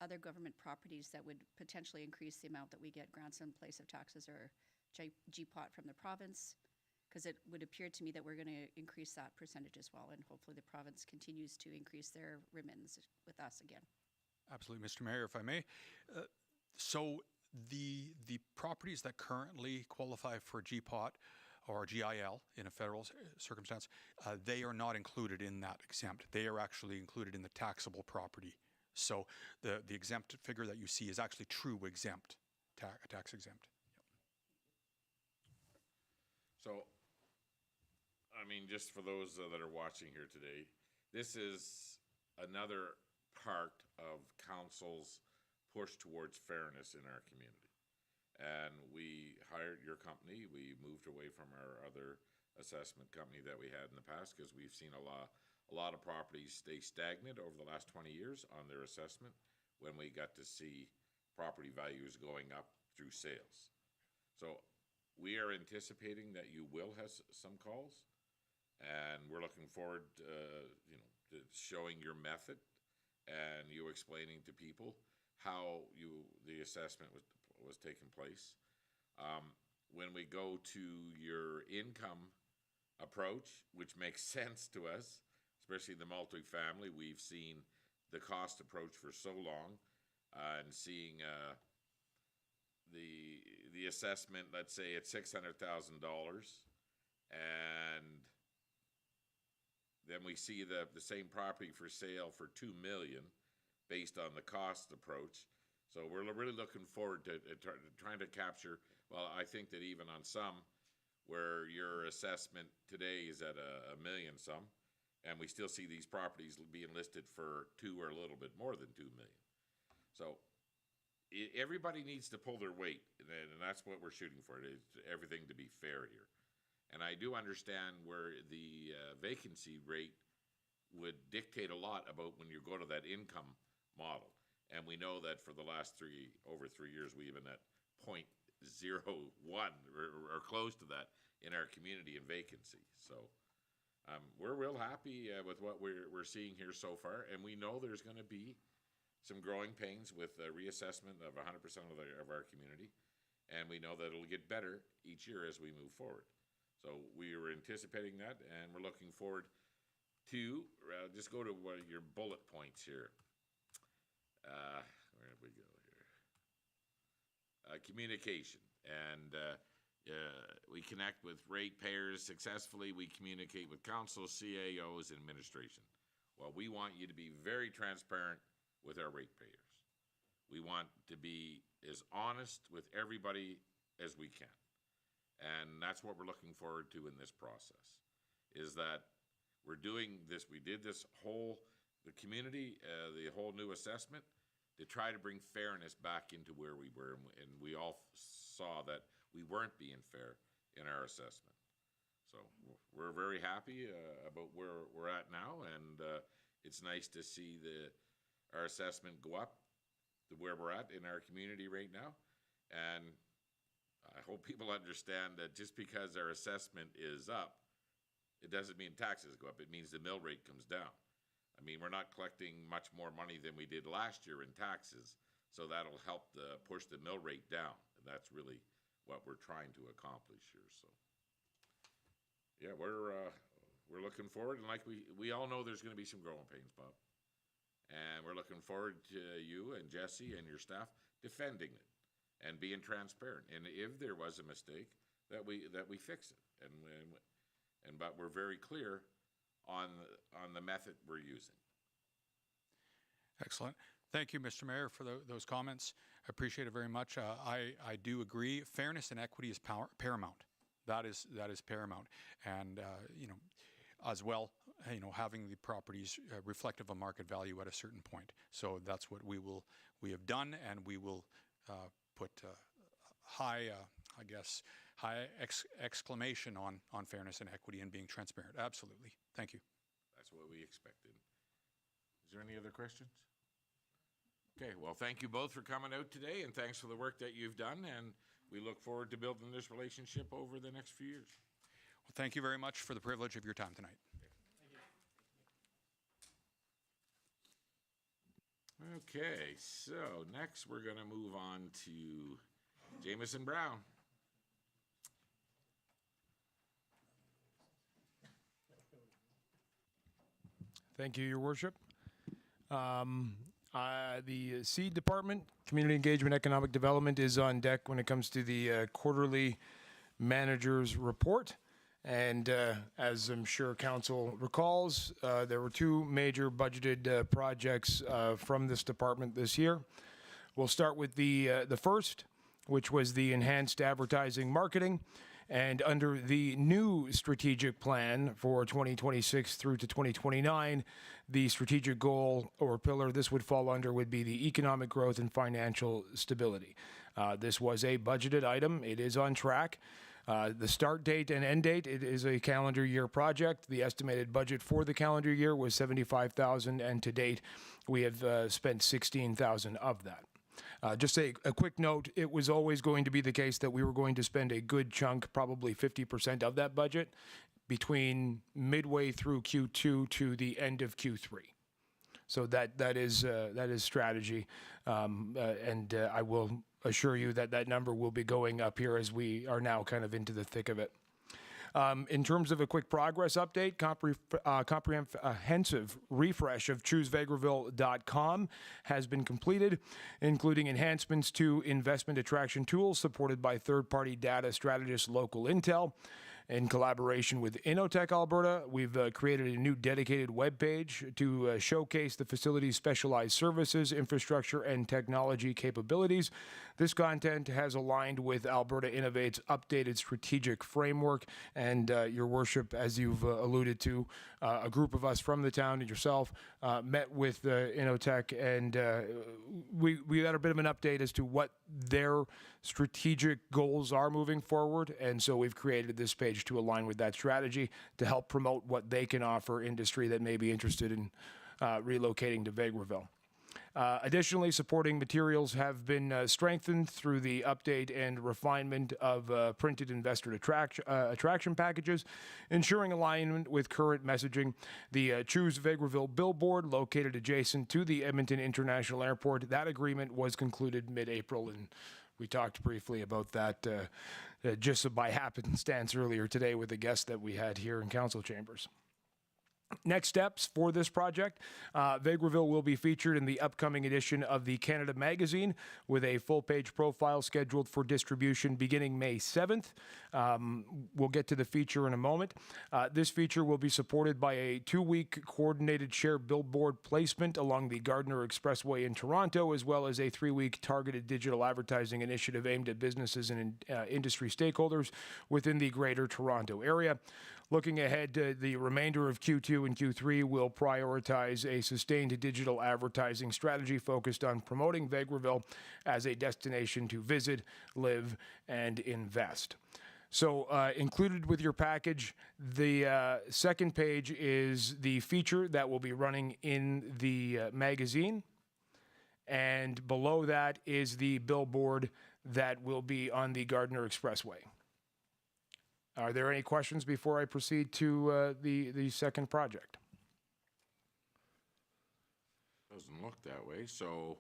Speaker 3: other government properties that would potentially increase the amount that we get grants in place of taxes or GPOT from the province, because it would appear to me that we're going to increase that percentage as well, and hopefully the province continues to increase their remittance with us again. Absolutely,
Speaker 2: Mr. Mayor, if I may. So the properties that currently qualify for GPOT or GIL in a federal circumstance, they are not included in that exempt. They are actually included in the taxable property. So the exempt figure that you see is actually true exempt, tax exempt. Yep.
Speaker 1: So I mean, just for those that are watching here today, this is another part of council's push towards fairness in our community. And we hired your company. We moved away from our other assessment company that we had in the past because we've seen a lot of properties stay stagnant over the last 20 years on their assessment when we got to see property values going up through sales. So we are anticipating that you will have some calls, and we're looking forward to showing your method and you explaining to people how the assessment was taking place. When we go to your income approach, which makes sense to us, especially the multifamily, we've seen the cost approach for so long, and seeing the assessment, let's say it's $600,000, and then we see the same property for sale for $2 million based on the cost approach. So we're really looking forward to trying to capture, well, I think that even on some where your assessment today is at a million some, and we still see these properties being listed for 2 or a little bit more than 2 million. So everybody needs to pull their weight, and that's what we're shooting for, is everything to be fair here. And I do understand where the vacancy rate would dictate a lot about when you go to that income model. And we know that for the last over 3 years, we've been at 0.01 or close to that in our community in vacancy. So we're real happy with what we're seeing here so far. And we know there's going to be some growing pains with reassessment of 100% of our community. And we know that it'll get better each year as we move forward. So we were anticipating that, and we're looking forward to, just go to your bullet points here. Where did we go here? Communication. And we connect with ratepayers successfully. We communicate with council, CAOs, and administration. Well, we want you to be very transparent with our ratepayers. We want to be as honest with everybody as we can. And that's what we're looking forward to in this process, is that we're doing this, we did this whole, the community, the whole new assessment to try to bring fairness back into where we were. And we all saw that we weren't being fair in our assessment. So we're very happy about where we're at now. And it's nice to see our assessment go up to where we're at in our community right now. And I hope people understand that just because our assessment is up, it doesn't mean taxes go up. It means the mill rate comes down. I mean, we're not collecting much more money than we did last year in taxes, so that'll help push the mill rate down. And that's really what we're trying to accomplish here. So, yeah, we're looking forward, and like we all know, there's going to be some growing pains, Bob. And we're looking forward to you and Jesse and your staff defending it and being transparent. And if there was a mistake, that we fix it. But we're very clear on the method we're using.
Speaker 2: Excellent. Thank you, Mr. Mayor, for those comments. I appreciate it very much. I do agree. Fairness and equity is paramount. That is paramount. And as well, having the properties reflective of market value at a certain point. So that's what we have done, and we will put high exclamation on fairness and equity and being transparent. Absolutely. Thank you.
Speaker 1: That's what we expected. Is there any other questions? Okay, well, thank you both for coming out today, and thanks for the work that you've done, and we look forward to building this relationship over the next few years.
Speaker 2: Well, thank you very much for the privilege of your time tonight.
Speaker 1: Okay, so next we're going to move on to Jameson Brown.
Speaker 4: Thank you, Your Worship. The Seed Department, Community Engagement, Economic Development, is on deck when it comes to the quarterly manager's report. And as I'm sure Council recalls, there were 2 major budgeted projects from this department this year. We'll start with the first, which was the enhanced advertising marketing. And under the new strategic plan for 2026 through to 2029, the strategic goal or pillar this would fall under would be the economic growth and financial stability. This was a budgeted item. It is on track. The start date and end date, it is a calendar year project. The estimated budget for the calendar year was $75,000, and to date, we have spent $16,000 of that. Just a quick note, it was always going to be the case that we were going to spend a good chunk, probably 50% of that budget, between midway through Q2 to the end of Q3. So that is strategy, and I will assure you that that number will be going up here as we are now kind of into the thick of it. In terms of a quick progress update, comprehensive refresh of ChooseVegreville.com has been completed, including enhancements to investment attraction tools supported by third-party data strategist Local Intel. In collaboration with Innotech Alberta, we've created a new dedicated webpage to showcase the facility's specialized services, infrastructure, and technology capabilities. This content has aligned with Alberta Innovate's updated strategic framework. And Your Worship, as you've alluded to, a group of us from the town and yourself met with Innotech, and we got a bit of an update as to what their strategic goals are moving forward. And so we've created this page to align with that strategy to help promote what they can offer industry that may be interested in relocating to Vegreville. Additionally, supporting materials have been strengthened through the update and refinement of printed investor attraction packages, ensuring alignment with current messaging. The Choose Vegreville billboard, located adjacent to the Edmonton International Airport, that agreement was concluded mid-April, and we talked briefly about that just by happenstance earlier today with a guest that we had here in council chambers. Next steps for this project, Vegreville will be featured in the upcoming edition of the Canada Magazine with a full-page profile scheduled for distribution beginning May 7th. We'll get to the feature in a moment. This feature will be supported by a 2-week coordinated share billboard placement along the Gardiner Expressway in Toronto, as well as a 3-week targeted digital advertising initiative aimed at businesses and industry stakeholders within the Greater Toronto Area. Looking ahead to the remainder of Q2 and Q3, we'll prioritize a sustained digital advertising strategy focused on promoting Vegreville as a destination to visit, live, and invest. So included with your package, the second page is the feature that will be running in the magazine. And below that is the billboard that will be on the Gardiner Expressway. Are there any questions before I proceed to the second project?
Speaker 1: Doesn't look that way, so,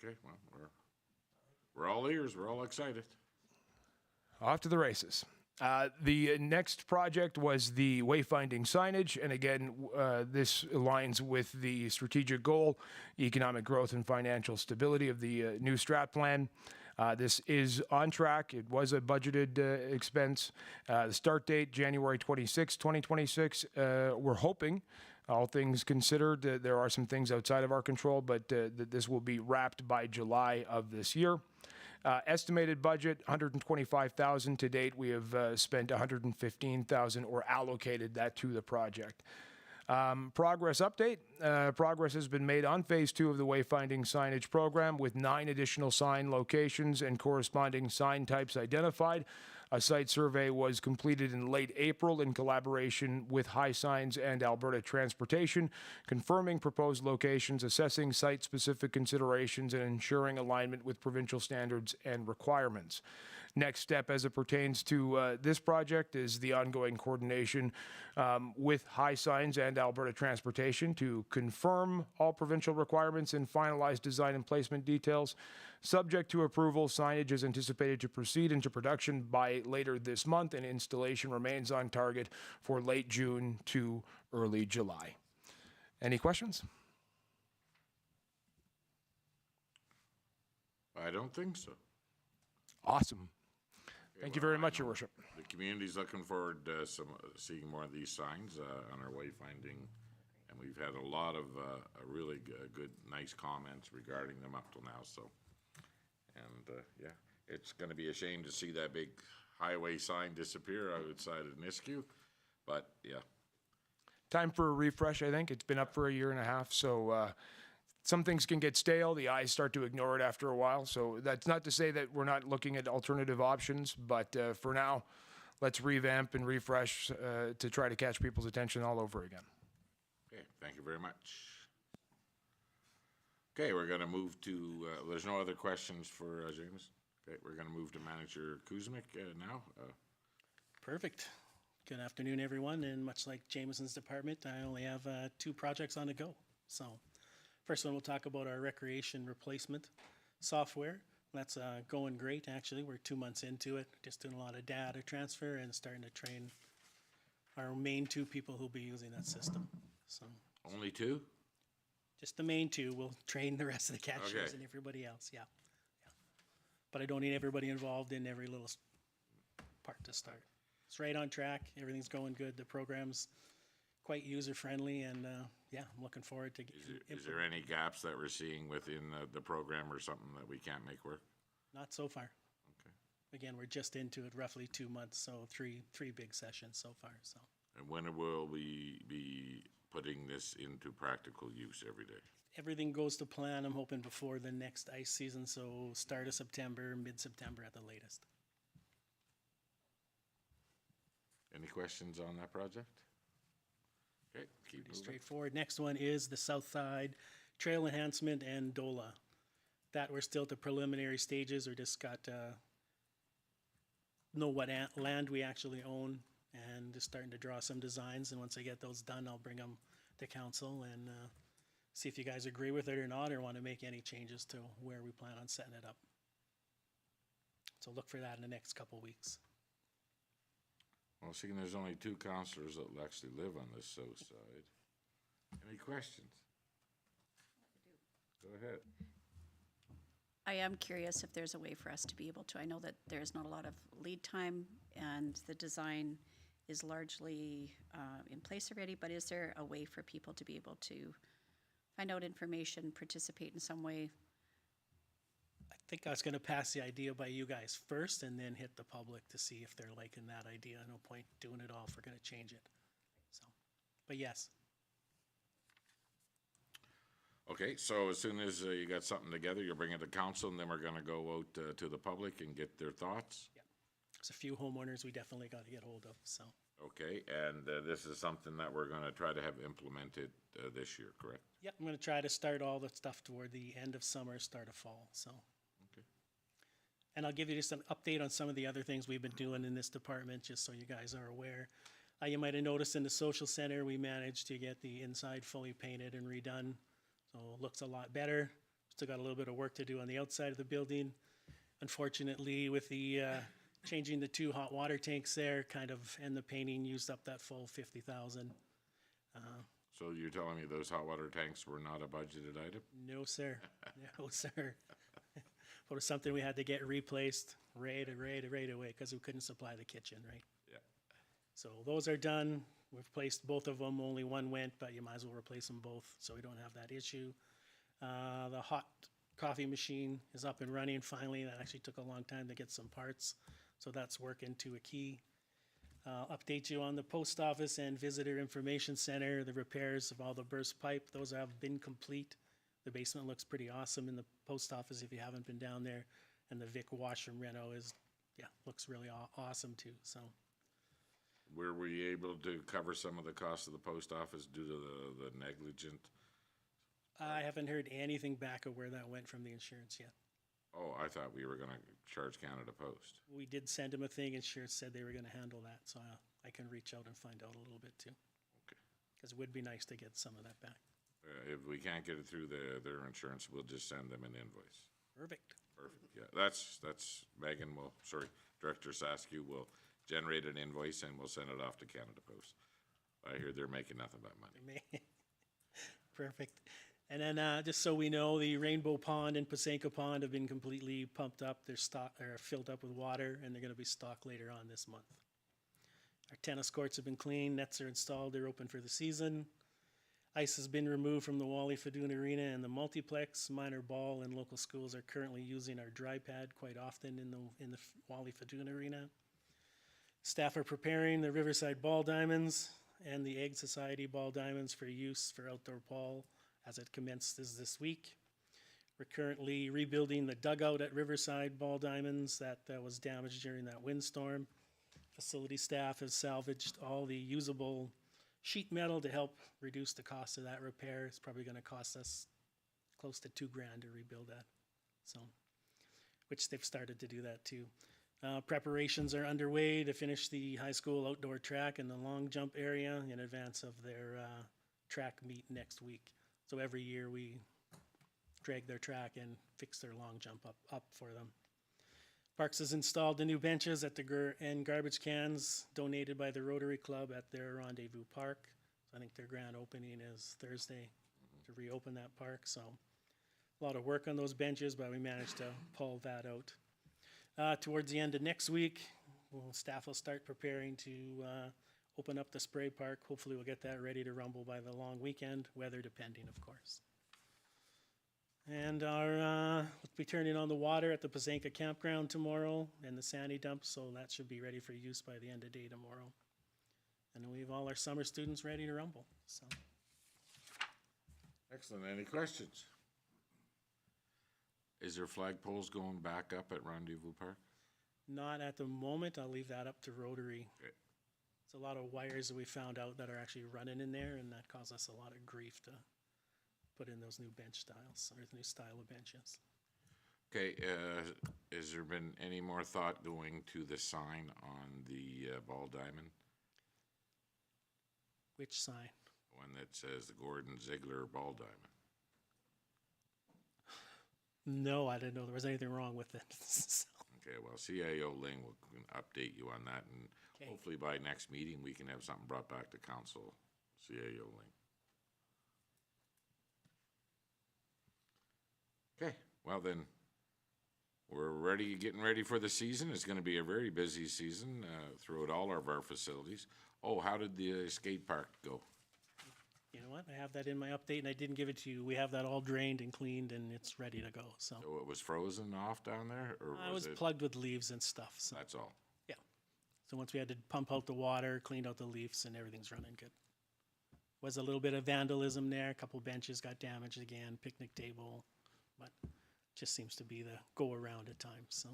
Speaker 1: okay, well, we're all ears, we're all excited.
Speaker 4: Off to the races. The next project was the wayfinding signage, and again, this aligns with the strategic goal, economic growth and financial stability of the new strat plan. This is on track. It was a budgeted expense. The start date, January 26, 2026. We're hoping, all things considered, there are some things outside of our control, but that this will be wrapped by July of this year. Estimated budget, $125,000 to date. We have spent $115,000 or allocated that to the project. Progress update. Progress has been made on phase 2 of the wayfinding signage program with 9 additional sign locations and corresponding sign types identified. A site survey was completed in late April in collaboration with High Signs and Alberta Transportation, confirming proposed locations, assessing site-specific considerations, and ensuring alignment with provincial standards and requirements. Next step as it pertains to this project is the ongoing coordination with High Signs and Alberta Transportation to confirm all provincial requirements and finalize design and placement details. Subject to approval, signage is anticipated to proceed into production by later this month, and installation remains on target for late June to early July. Any questions?
Speaker 1: I don't think so.
Speaker 4: Awesome. Thank you very much, Your Worship.
Speaker 1: The community's looking forward to seeing more of these signs on our wayfinding, and we've had a lot of really good, nice comments regarding them up till now. So, and yeah, It's gonna be a shame to see that big highway sign disappear outside of Nisku, but yeah.
Speaker 4: Time for a refresh, I think. It's been up for a year and a half, so some things can get stale. The eyes start to ignore it after a while. So that's not to say that we're not looking at alternative options, but for now, let's revamp and refresh to try to catch people's attention all over again.
Speaker 1: Okay, thank you very much. Okay, we're gonna move to, there's no other questions for James? Okay, we're gonna move to Manager Kuzmic now.
Speaker 5: Perfect. Good afternoon, everyone, and much like Jameson's department, I only have 2 projects on the go. So, first one, we'll talk about our recreation replacement software. That's going great, actually. We're 2 months into it, just doing a lot of data transfer and starting to train our main 2 people who'll be using that system. So,
Speaker 1: Only 2?
Speaker 5: just the main 2. We'll train the rest of the cashiers
Speaker 1: Okay.
Speaker 5: and everybody else, yeah. But I don't need everybody involved in every little part to start. It's right on track. Everything's going good. The program's quite user-friendly, and yeah, I'm looking forward to
Speaker 1: Is there any gaps that we're seeing within the program or something that we can't make work?
Speaker 5: Not so far.
Speaker 1: Okay.
Speaker 5: Again, we're just into it, roughly 2 months, so three big sessions so far, so.
Speaker 1: And when will we be putting this into practical use every day?
Speaker 5: Everything goes to plan. I'm hoping before the next ice season, so start of September, mid-September at the latest.
Speaker 1: Any questions on that project? Okay, keep
Speaker 5: Pretty
Speaker 1: moving.
Speaker 5: straightforward. Next one is the South Side Trail Enhancement and DOLA. That we're still at the preliminary stages, or just got know what land we actually own, and just starting to draw some designs. And once I get those done, I'll bring them to council and see if you guys agree with it or not, or want to make any changes to where we plan on setting it up. So look for that in the next couple weeks.
Speaker 1: Well, seeing there's only 2 counselors that will actually live on this south side. Any questions? Go ahead.
Speaker 3: I am curious if there's a way for us to be able to, I know that there's not a lot of lead time and the design is largely in place already, but is there a way for people to be able to find out information, participate in some way?
Speaker 5: I think I was going to pass the idea by you guys first and then hit the public to see if they're liking that idea. No point doing it all if we're going to change it. So, but yes.
Speaker 1: Okay, so as soon as you got something together, you'll bring it to council, and then we're gonna go out to the public and get their thoughts?
Speaker 5: There's a few homeowners we definitely got to get hold of, so.
Speaker 1: Okay, and this is something that we're gonna try to have implemented this year, correct?
Speaker 5: Yeah, I'm going to try to start all the stuff toward the end of summer, start of fall, so.
Speaker 1: Okay.
Speaker 5: And I'll give you just an update on some of the other things we've been doing in this department, just so you guys are aware. You might have noticed in the social center, we managed to get the inside fully painted and redone. So it looks a lot better. Still got a little bit of work to do on the outside of the building. Unfortunately, with the changing the 2 hot water tanks there, kind of, and the painting used up that full 50,000.
Speaker 1: So you're telling me those hot water tanks were not a budgeted item?
Speaker 5: No, sir. No, sir. But it was something we had to get replaced right away because we couldn't supply the kitchen, right?
Speaker 1: Yeah.
Speaker 5: So those are done. We've replaced both of them. Only one went, but you might as well replace them both so we don't have that issue. The hot coffee machine is up and running finally. That actually took a long time to get some parts. So that's working to a key. Update you on the post office and visitor information center. The repairs of all the burst pipe, those have been complete. The basement looks pretty awesome in the post office if you haven't been down there. And the Vic washroom reno is, yeah, looks really awesome too, so.
Speaker 1: Were we able to cover some of the costs of the post office due to the negligent?
Speaker 5: I haven't heard anything back of where that went from the insurance yet.
Speaker 1: Oh, I thought we were gonna charge Canada Post.
Speaker 5: We did send them a thing, insurance said they were gonna handle that, so I can reach out and find out a little bit too.
Speaker 1: Okay.
Speaker 5: Because it would be nice to get some of that back.
Speaker 1: If we can't get it through their insurance, we'll just send them an invoice.
Speaker 5: Perfect.
Speaker 1: Perfect, yeah, that's Megan will, Director Saskew will generate an invoice and we'll send it off to Canada Post. I hear they're making nothing but money.
Speaker 5: Perfect. And then just so we know, the Rainbow Pond and Pasenka Pond have been completely pumped up. They're filled up with water, and they're going to be stocked later on this month. Our tennis courts have been cleaned. Nets are installed. They're open for the season. Ice has been removed from the Wally Fadoon Arena and the multiplex. Minor ball and local schools are currently using our dry pad quite often in the Wally Fadoon Arena. Staff are preparing the Riverside Ball Diamonds and the Egg Society Ball Diamonds for use for outdoor ball as it commences this week. We're currently rebuilding the dugout at Riverside Ball Diamonds that was damaged during that windstorm. Facility staff has salvaged all the usable sheet metal to help reduce the cost of that repair. It's probably going to cost us close to $2,000 to rebuild that. So, which they've started to do that too. Preparations are underway to finish the high school outdoor track and the long jump area in advance of their track meet next week. So every year we drag their track and fix their long jump up for them. Parks has installed the new benches at the and garbage cans donated by the Rotary Club at their Rendezvous Park. So I think their grand opening is Thursday to reopen that park. So a lot of work on those benches, but we managed to pull that out. Towards the end of next week, staff will start preparing to open up the spray park. Hopefully we'll get that ready to rumble by the long weekend, weather depending, of course. And we'll be turning on the water at the Pazanka campground tomorrow and the Sandy dump, so that should be ready for use by the end of day tomorrow. And then we have all our summer students ready to rumble. So.
Speaker 1: Excellent. Any questions? Is there flagpoles going back up at Rendezvous Park?
Speaker 5: Not at the moment. I'll leave that up to Rotary.
Speaker 1: Okay.
Speaker 5: It's a lot of wires that we found out that are actually running in there, and that caused us a lot of grief to put in those new bench styles, or the new style of benches.
Speaker 1: Okay, has there been any more thought going to the sign on the ball diamond?
Speaker 5: Which sign?
Speaker 1: One that says the Gordon Ziegler ball diamond.
Speaker 5: No, I didn't know there was anything wrong with it. So,
Speaker 1: Okay, well, CIO Ling will update you on that, and
Speaker 5: okay.
Speaker 1: hopefully by next meeting, we can have something brought back to council, CIO Ling. Okay, well then, we're ready, getting ready for the season. It's gonna be a very busy season throughout all of our facilities. Oh, how did the skate park go?
Speaker 5: You know what? I have that in my update, and I didn't give it to you. We have that all drained and cleaned, and it's ready to go. So
Speaker 1: So it was frozen off down there, or
Speaker 5: I was
Speaker 1: it?
Speaker 5: plugged with leaves and stuff. So
Speaker 1: That's all.
Speaker 5: yeah. So once we had to pump out the water, cleaned out the leaves, and everything's running good. Was a little bit of vandalism there. A couple benches got damaged again, picnic table, but just seems to be the go around at times.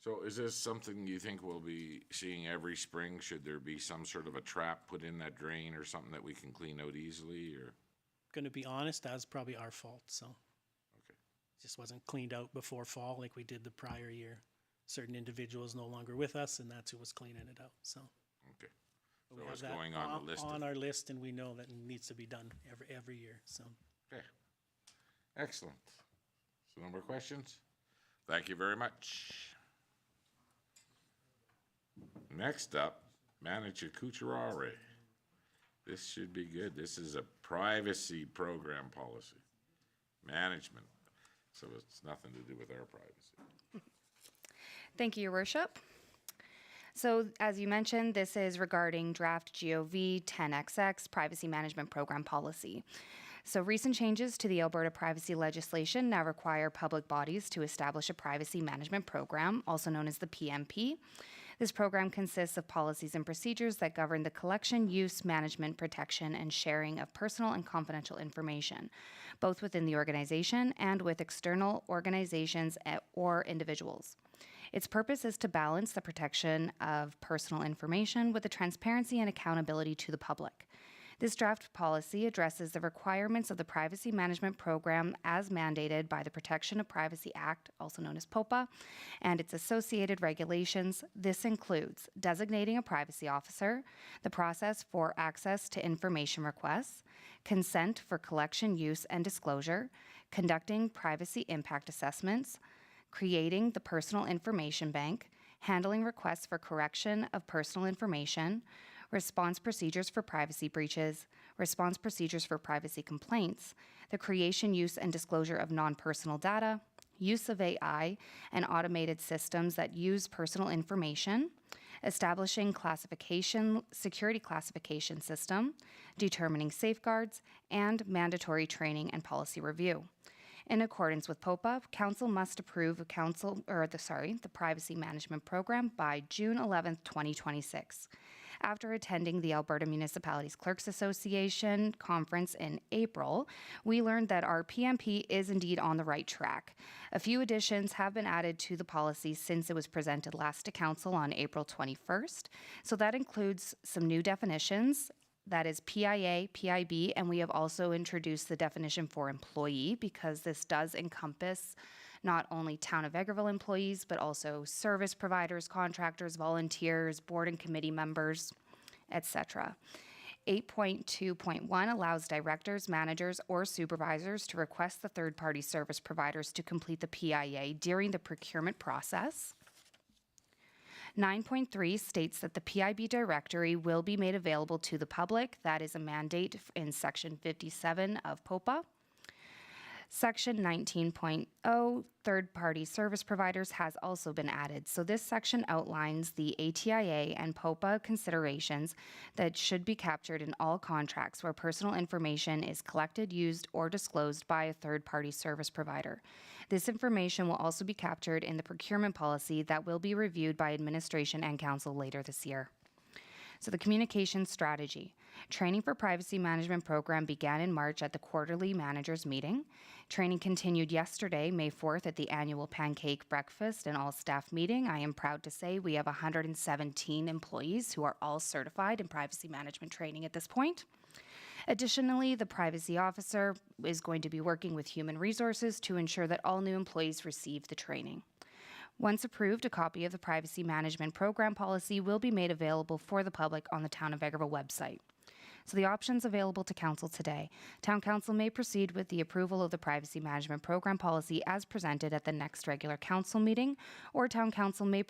Speaker 1: So is this something you think we'll be seeing every spring? Should there be some sort of a trap put in that drain or something that we can clean out easily, or?
Speaker 5: Going to be honest, that was probably our fault. So
Speaker 1: Okay.
Speaker 5: it just wasn't cleaned out before fall like we did the prior year. Certain individuals no longer with us, and that's who was cleaning it out. So
Speaker 1: Okay.
Speaker 5: we
Speaker 1: So
Speaker 5: have
Speaker 1: it's
Speaker 5: that
Speaker 1: going on the list.
Speaker 5: on our list, and we know that it needs to be done every year. So
Speaker 1: Okay. Excellent. So no more questions? Thank you very much. Next up, Manager Kucharare. This should be good. This is a privacy program policy. Management. So it's nothing to do with our privacy.
Speaker 6: Thank you, Your Worship. So, as you mentioned, this is regarding draft GOV 10XX Privacy Management Program Policy. So, recent changes to the Alberta privacy legislation now require public bodies to establish a privacy management program, also known as the PMP. This program consists of policies and procedures that govern the collection, use, management, protection, and sharing of personal and confidential information, both within the organization and with external organizations or individuals. Its purpose is to balance the protection of personal information with the transparency and accountability to the public. This draft policy addresses the requirements of the Privacy Management Program as mandated by the Protection of Privacy Act, also known as POPA, and its associated regulations. This includes designating a privacy officer, the process for access to information requests, consent for collection, use, and disclosure, conducting privacy impact assessments, creating the Personal Information Bank, handling requests for correction of personal information, response procedures for privacy breaches, response procedures for privacy complaints, the creation, use, and disclosure of non-personal data, use of AI and automated systems that use personal information, establishing security classification system, determining safeguards, and mandatory training and policy review. In accordance with POPA, Council must approve the Privacy Management Program by June 11th, 2026. After attending the Alberta Municipalities Clerks Association conference in April, we learned that our PMP is indeed on the right track. A few additions have been added to the policy since it was presented last to Council on April 21st. So that includes some new definitions. That is PIA, PIB, and we have also introduced the definition for employee because this does encompass not only Town of Vegreville employees, but also service providers, contractors, volunteers, board and committee members, etc. 8.2.1 allows directors, managers, or supervisors to request the third-party service providers to complete the PIA during the procurement process. 9.3 states that the PIB directory will be made available to the public. That is a mandate in Section 57 of POPA. Section 19.0, third-party service providers, has also been added. So this section outlines the ATIA and POPA considerations that should be captured in all contracts where personal information is collected, used, or disclosed by a third-party service provider. This information will also be captured in the procurement policy that will be reviewed by administration and council later this year. So the communication strategy. Training for Privacy Management Program began in March at the quarterly managers meeting. Training continued yesterday, May 4th, at the annual pancake breakfast and all staff meeting. I am proud to say we have 117 employees who are all certified in privacy management training at this point. Additionally, the privacy officer is going to be working with human resources to ensure that all new employees receive the training. Once approved, a copy of the Privacy Management Program policy will be made available for the public on the Town of Vegreville website. So the options available to Council today. Town Council may proceed with the approval of the Privacy Management Program policy as presented at the next regular Council meeting, or Town Council may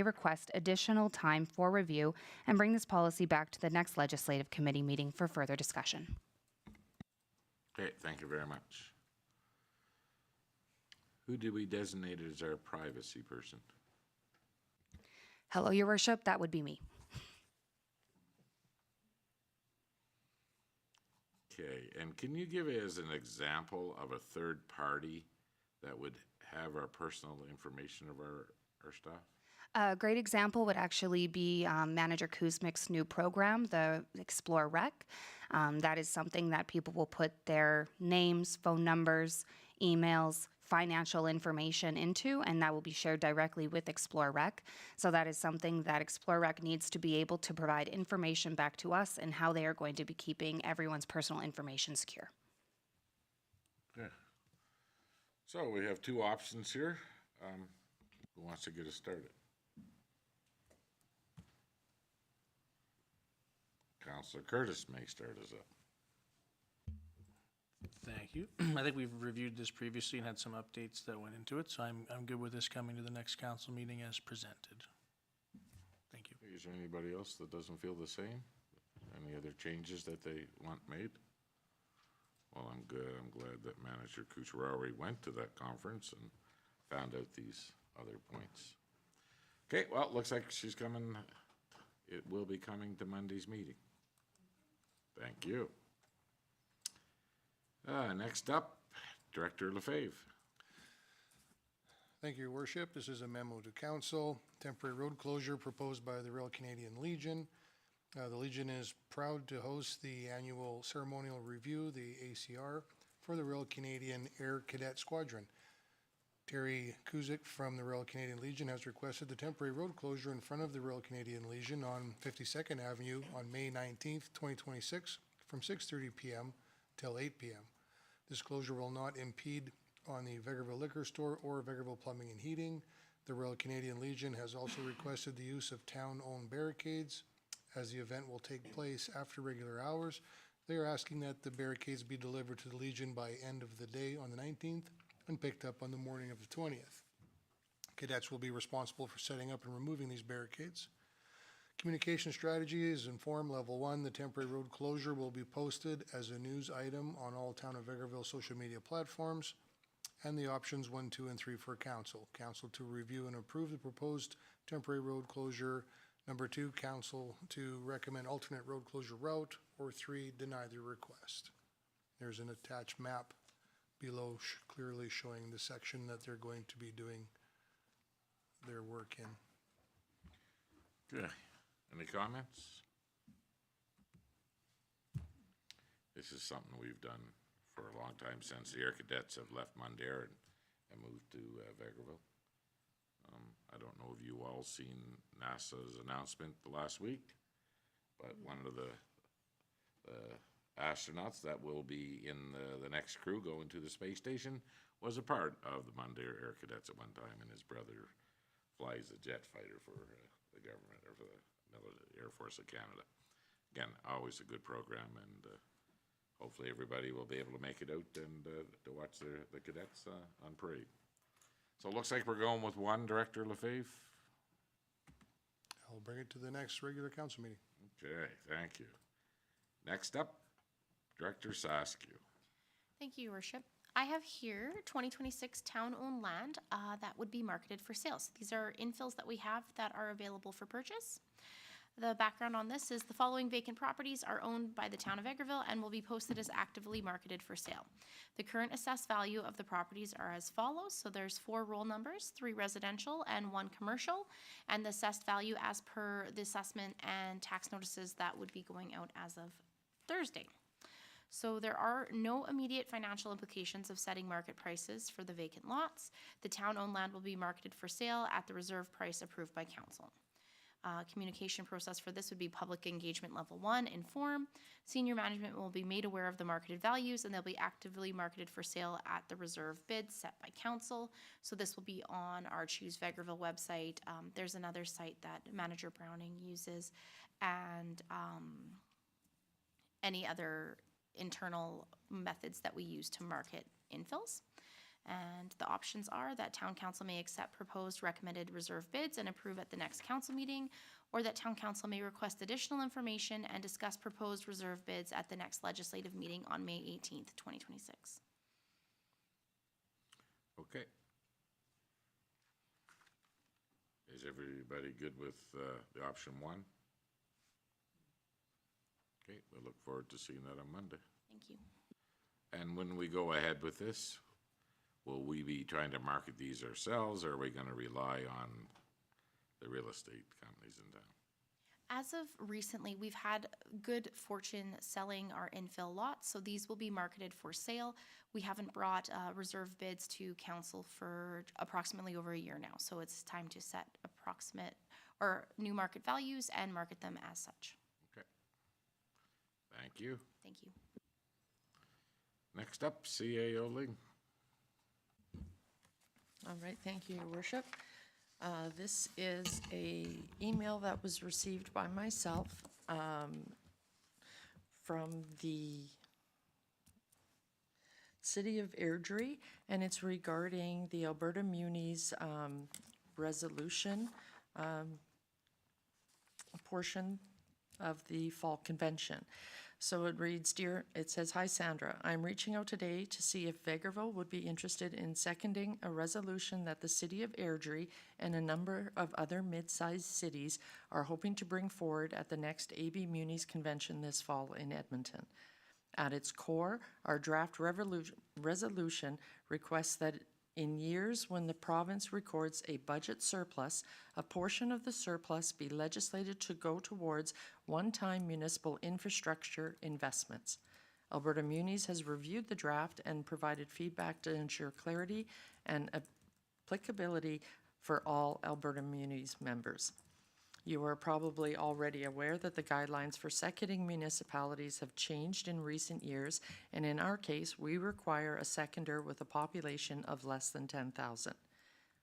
Speaker 6: request additional time for review and bring this policy back to the next Legislative Committee meeting for further discussion.
Speaker 1: Okay, thank you very much. Who do we designate as our privacy person?
Speaker 6: Hello, Your Worship, that would be me.
Speaker 1: Okay, and can you give us an example of a third party that would have our personal information of our staff?
Speaker 6: A great example would actually be Manager Kuzmic's new program, the Explore Rec. That is something that people will put their names, phone numbers, emails, financial information into, and that will be shared directly with Explore Rec. So that is something that Explore Rec needs to be able to provide information back to us and how they are going to be keeping everyone's personal information secure.
Speaker 1: Yeah. So we have two options here. Who wants to get us started? Councillor Curtis may start us up.
Speaker 7: Thank you. I think we've reviewed this previously and had some updates that went into it, so I'm good with this coming to the next council meeting as presented. Thank you.
Speaker 1: Is there anybody else that doesn't feel the same? Any other changes that they want made? Well, I'm good. I'm glad that Manager Kucharawi went to that conference and found out these other points. Okay, well, it looks like she's coming. It will be coming to Monday's meeting. Thank you. Next up, Director Lefebvre.
Speaker 8: Thank you, Your Worship. This is a memo to Council. Temporary road closure proposed by the Royal Canadian Legion. The Legion is proud to host the annual ceremonial review, the ACR, for the Royal Canadian Air Cadet Squadron. Terry Kuzik from the Royal Canadian Legion has requested the temporary road closure in front of the Royal Canadian Legion on 52nd Avenue on May 19th, 2026 from 6:30 p.m. till 8 p.m. This closure will not impede on the Vegreville Liquor Store or Vegreville Plumbing and Heating. The Royal Canadian Legion has also requested the use of town-owned barricades as the event will take place after regular hours. They are asking that the barricades be delivered to the Legion by end of the day on the 19th and picked up on the morning of the 20th. Cadets will be responsible for setting up and removing these barricades. Communication strategy is informed. Level 1, the temporary road closure will be posted as a news item on all Town of Vegreville social media platforms. and the options 1, 2, and 3 for council. Council to review and approve the proposed temporary road closure. Number 2, council to recommend alternate road closure route, or 3, deny the request. There's an attached map below clearly showing the section that they're going to be doing their work in.
Speaker 1: Okay, any comments? This is something we've done for a long time since the Air Cadets have left Mundare and moved to Vegreville. I don't know if you all seen NASA's announcement the last week, but one of the astronauts that will be in the next crew going to the space station was a part of the Mundare Air Cadets at one time, and his brother flies a jet fighter for the government, or for the Air Force of Canada. Again, always a good program, and hopefully everybody will be able to make it out and to watch the cadets on parade. So it looks like we're going with one, Director Lefebvre.
Speaker 8: I'll bring it to the next regular council meeting.
Speaker 1: Okay, thank you. Next up, Director Saskew.
Speaker 9: Thank you, Your Worship. I have here 2026 town-owned land that would be marketed for sales. These are infills that we have that are available for purchase. The background on this is the following vacant properties are owned by the town of Vegreville and will be posted as actively marketed for sale. The current assessed value of the properties are as follows. So there's 4 roll numbers, 3 residential and 1 commercial, and the assessed value as per the assessment and tax notices that would be going out as of Thursday. So there are no immediate financial implications of setting market prices for the vacant lots. The town-owned land will be marketed for sale at the reserve price approved by council. Communication process for this would be public engagement level 1, inform. Senior management will be made aware of the marketed values, and they'll be actively marketed for sale at the reserve bid set by council. So this will be on our Choose Vegreville website. There's another site that Manager Browning uses, and any other internal methods that we use to market infills. And the options are that town council may accept proposed recommended reserve bids and approve at the next council meeting, or that town council may request additional information and discuss proposed reserve bids at the next legislative meeting on May 18th, 2026.
Speaker 1: Okay. Is everybody good with the option 1? Okay, we'll look forward to seeing that on Monday.
Speaker 9: Thank you.
Speaker 1: And when we go ahead with this, will we be trying to market these ourselves, or are we going to rely on the real estate companies in town?
Speaker 9: As of recently, we've had good fortune selling our infill lots, so these will be marketed for sale. We haven't brought reserve bids to council for approximately over a year now, so it's time to set approximate or new market values and market them as such.
Speaker 1: Okay. Thank you.
Speaker 9: Thank you.
Speaker 1: Next up, CAO Ling.
Speaker 10: All right, thank you, Your Worship. This is a email that was received by myself from the City of Airdrie, and it's regarding the Alberta Munis resolution portion of the fall convention. So it reads, it says, "Hi Sandra, I'm reaching out today to see if Vegreville would be interested in seconding a resolution that the City of Airdrie and a number of other mid-sized cities are hoping to bring forward at the next AB Munis convention this fall in Edmonton. At its core, our draft resolution requests that in years when the province records a budget surplus, a portion of the surplus be legislated to go towards one-time municipal infrastructure investments. Alberta Munis has reviewed the draft and provided feedback to ensure clarity and applicability for all Alberta Munis members. You are probably already aware that the guidelines for seconding municipalities have changed in recent years, and in our case, we require a seconder with a population of less than 10,000.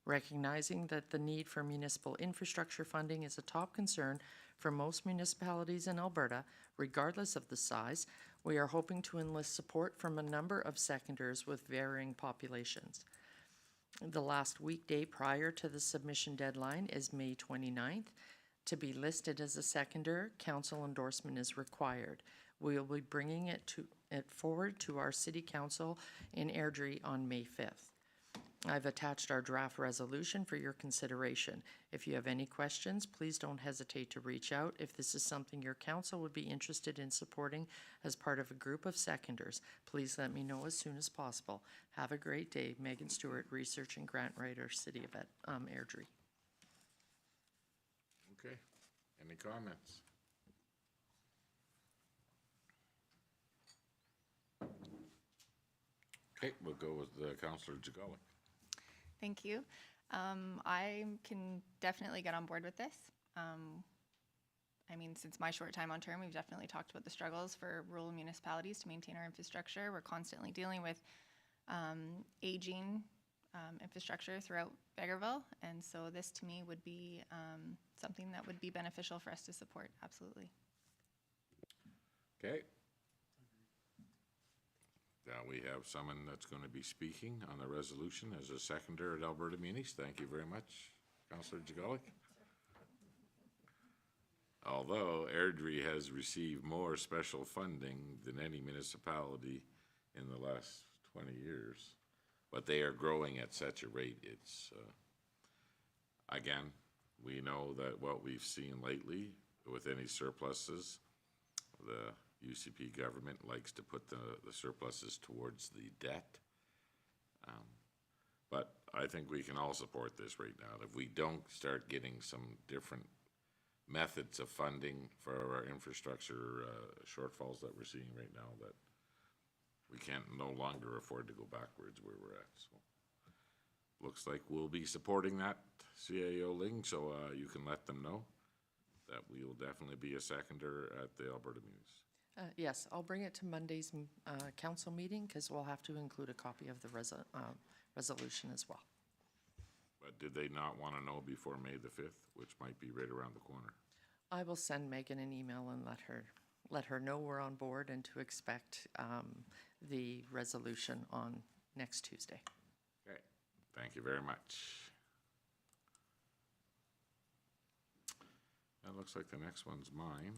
Speaker 10: Recognizing that the need for municipal infrastructure funding is a top concern for most municipalities in Alberta, regardless of the size, we are hoping to enlist support from a number of seconders with varying populations. The last weekday prior to the submission deadline is May 29th. To be listed as a seconder, council endorsement is required. We will be bringing it forward to our city council in Airdrie on May 5th. I've attached our draft resolution for your consideration. If you have any questions, please don't hesitate to reach out. If this is something your council would be interested in supporting as part of a group of seconders, please let me know as soon as possible. Have a great day. Megan Stewart, Research and Grant Writer, City of Airdrie.
Speaker 1: Okay, any comments? Okay, we'll go with Councillor Jagala.
Speaker 11: Thank you. I can definitely get on board with this. I mean, since my short time on term, we've definitely talked about the struggles for rural municipalities to maintain our infrastructure. We're constantly dealing with aging infrastructure throughout Vegreville, and so this to me would be something that would be beneficial for us to support, absolutely.
Speaker 1: Okay. Now we have someone that's going to be speaking on the resolution as a seconder at Alberta Munis. Thank you very much, Councillor Jagalik. Although Airdrie has received more special funding than any municipality in the last 20 years, but they are growing at such a rate, it's, again, we know that what we've seen lately with any surpluses, the UCP government likes to put the surpluses towards the debt. But I think we can all support this right now. If we don't start getting some different methods of funding for our infrastructure shortfalls that we're seeing right now, that we can't no longer afford to go backwards where we're at. So looks like we'll be supporting that, CAO Ling, so you can let them know that we will definitely be a seconder at the Alberta Munis.
Speaker 10: Yes, I'll bring it to Monday's council meeting because we'll have to include a copy of the resolution as well.
Speaker 1: But did they not want to know before May the 5th, which might be right around the corner?
Speaker 10: I will send Megan an email and let her know we're on board and to expect the resolution on next Tuesday.
Speaker 1: Okay, thank you very much. That looks like the next one's mine.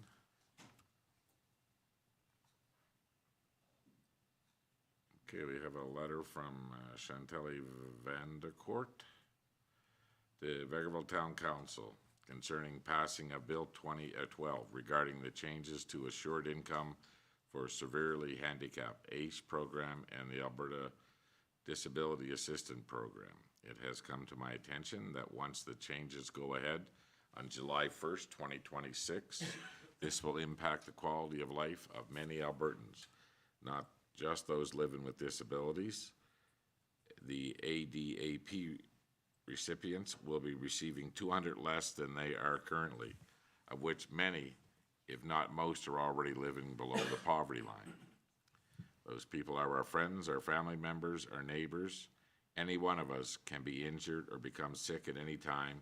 Speaker 1: Okay, we have a letter from Chantelli Vandecourt, the Vegreville Town Council, concerning passing of Bill 2012 regarding the changes to assured income for severely handicapped ACE program and the Alberta Disability Assistance Program. It has come to my attention that once the changes go ahead on July 1st, 2026, this will impact the quality of life of many Albertans, not just those living with disabilities. The ADAP recipients will be receiving $200 less than they are currently, of which many, if not most, are already living below the poverty line. Those people are our friends, our family members, our neighbors. Any one of us can be injured or become sick at any time,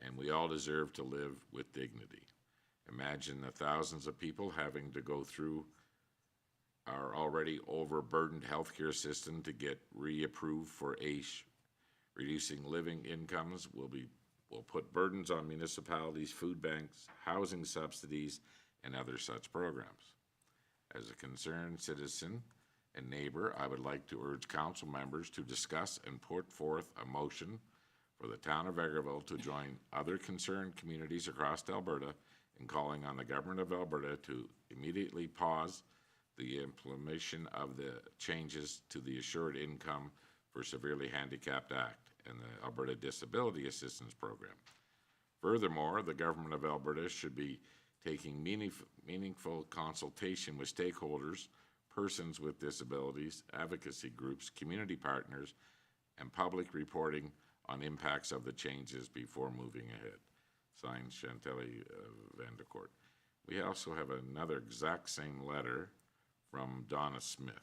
Speaker 1: and we all deserve to live with dignity. Imagine the thousands of people having to go through our already overburdened healthcare system to get reapproved for ACE. Reducing living incomes will put burdens on municipalities, food banks, housing subsidies, and other such programs. As a concerned citizen and neighbor, I would like to urge council members to discuss and put forth a motion for the town of Vegreville to join other concerned communities across Alberta in calling on the government of Alberta to immediately pause the implementation of the changes to the Assured Income for Severely Handicapped Act and the Alberta Disability Assistance Program. Furthermore, the government of Alberta should be taking meaningful consultation with stakeholders, persons with disabilities, advocacy groups, community partners, and public reporting on impacts of the changes before moving ahead. Signed, Chantelli Vandecourt. We also have another exact same letter from Donna Smith.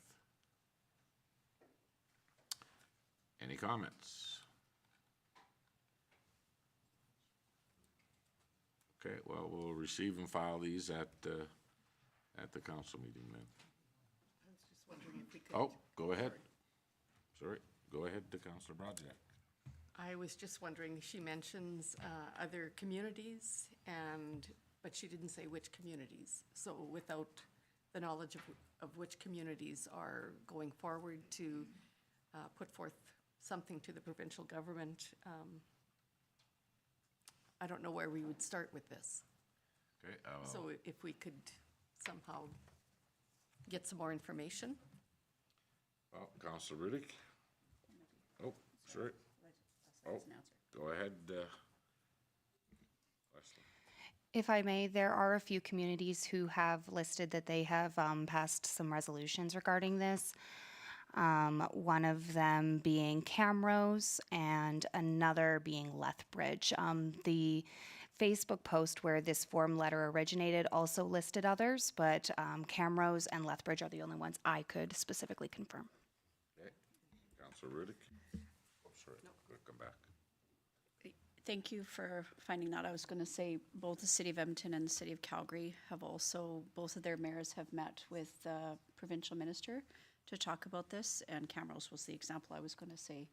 Speaker 1: Any comments? Okay, well, we'll receive and file these at the council meeting then.
Speaker 12: I was just wondering if we could.
Speaker 1: Oh, go ahead. Sorry, go ahead to Councillor Brodziak.
Speaker 12: I was just wondering, she mentions other communities, but she didn't say which communities. So without the knowledge of which communities are going forward to put forth something to the provincial government. I don't know where we would start with this.
Speaker 1: Okay,
Speaker 12: So if we could somehow get some more information.
Speaker 1: well, Councilor Riddick? Oh, sorry. Oh, go ahead, Leslie.
Speaker 6: If I may, there are a few communities who have listed that they have passed some resolutions regarding this. One of them being Camrose and another being Lethbridge. The Facebook post where this form letter originated also listed others, but Camrose and Lethbridge are the only ones I could specifically confirm.
Speaker 1: Okay, Councilor Riddick? Oh, sorry, come back.
Speaker 3: Thank you for finding that. I was going to say both the City of Edmonton and the City of Calgary have also, both of their mayors have met with the provincial minister to talk about this, and Camrose was the example I was going to say.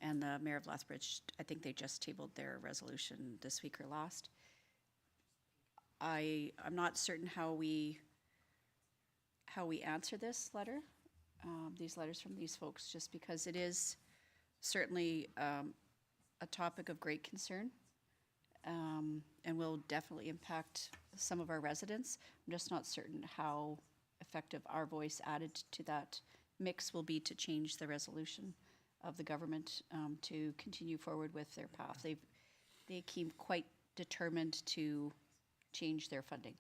Speaker 3: And the mayor of Lethbridge, I think they just tabled their resolution this week or last. I'm not certain how we answer this letter, these letters from these folks, just because it is certainly a topic of great concern, and will definitely impact some of our residents. I'm just not certain how effective our voice added to that mix will be to change the resolution of the government to continue forward with their path. They came quite determined to change their funding.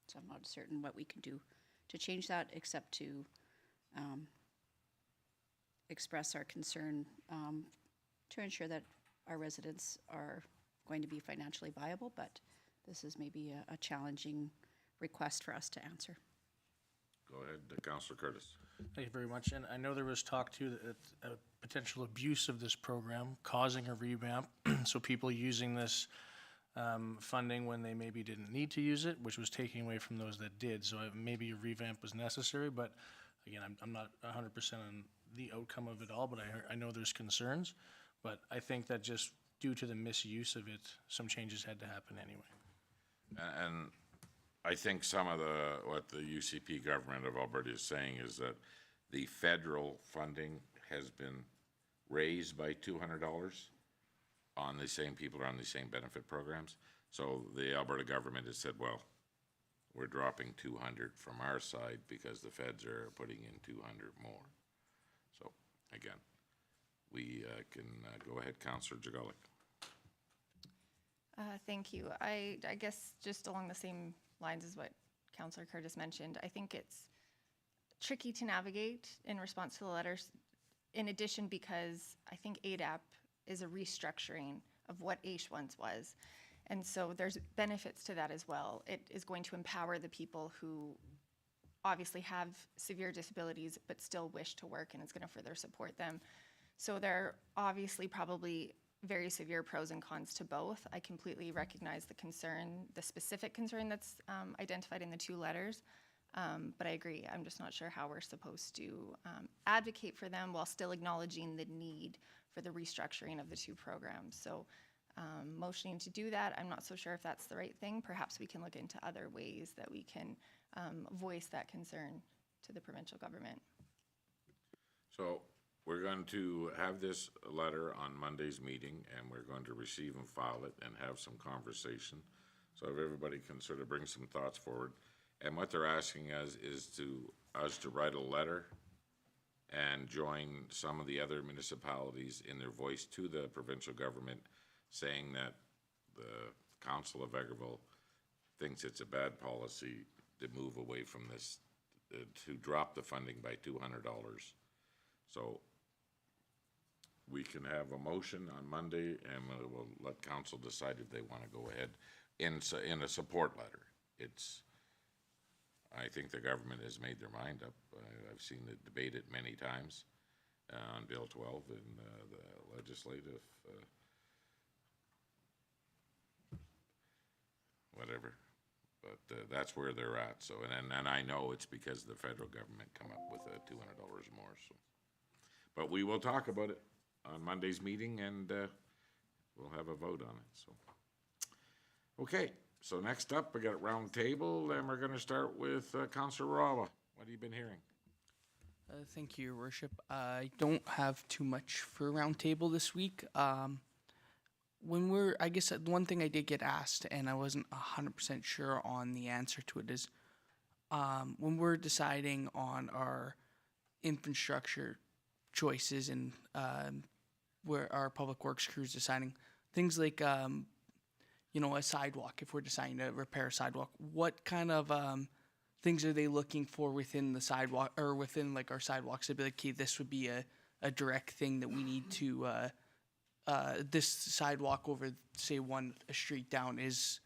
Speaker 3: So I'm not certain what we can do to change that, except to express our concern to ensure that our residents are going to be financially viable, but this is maybe a challenging request for us to answer.
Speaker 1: Go ahead, Councilor Curtis.
Speaker 7: Thank you very much. And I know there was talk too that a potential abuse of this program causing a revamp. So people using this funding when they maybe didn't need to use it, which was taking away from those that did. So maybe a revamp was necessary, but again, I'm not 100% on the outcome of it all, but I know there's concerns. But I think that just due to the misuse of it, some changes had to happen anyway.
Speaker 1: And I think some of what the UCP government of Alberta is saying is that the federal funding has been raised by $200 on the same people or on the same benefit programs. So the Alberta government has said, well, we're dropping 200 from our side because the feds are putting in 200 more. So again, we can go ahead, Councillor Jagalik.
Speaker 11: Thank you. I guess just along the same lines as what Councillor Curtis mentioned, I think it's tricky to navigate in response to the letters, in addition because I think ADAP is a restructuring of what AISH once was. And so there's benefits to that as well. It is going to empower the people who obviously have severe disabilities but still wish to work, and it's going to further support them. So there are obviously probably very severe pros and cons to both. I completely recognize the concern, the specific concern that's identified in the two letters, but I agree. I'm just not sure how we're supposed to advocate for them while still acknowledging the need for the restructuring of the two programs. So motioning to do that, I'm not so sure if that's the right thing. Perhaps we can look into other ways that we can voice that concern to the provincial government.
Speaker 1: So we're going to have this letter on Monday's meeting, and we're going to receive and file it and have some conversation. So if everybody can sort of bring some thoughts forward. And what they're asking us is us to write a letter and join some of the other municipalities in their voice to the provincial government, saying that the Council of Vegreville thinks it's a bad policy to move away from this, to drop the funding by $200. So we can have a motion on Monday, and we'll let council decide if they want to go ahead in a support letter. I think the government has made their mind up. I've seen it debated many times on Bill 12 in the legislative, whatever. But that's where they're at. So, and I know it's because the federal government come up with $200 more. So, but we will talk about it on Monday's meeting, and we'll have a vote on it. So, okay. So next up, we got round table, and we're going to start with Councillor Rawa. What have you been hearing?
Speaker 13: Thank you, Your Worship. I don't have too much for roundtable this week. I guess one thing I did get asked, and I wasn't 100% sure on the answer to it, is when we're deciding on our infrastructure choices and where our public works crew is deciding things like, a sidewalk, if we're deciding to repair a sidewalk, what kind of things are they looking for within the sidewalk or within like our sidewalks to be like, okay, this would be a direct thing that we need to, this sidewalk over, say, a street down is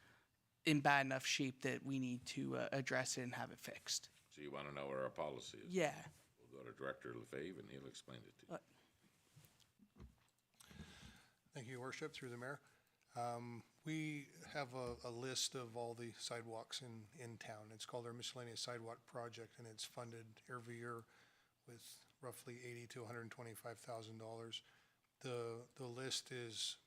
Speaker 13: in bad enough shape that we need to address it and have it fixed.
Speaker 1: So you want to know where our policy is?
Speaker 13: Yeah.
Speaker 1: We'll go to Director Lefebvre and he'll explain it to you.
Speaker 8: Thank you, Your Worship, through the mayor. We have a list of all the sidewalks in town. It's called our miscellaneous sidewalk project, and it's funded every year with roughly $80,000 to $125,000. The list is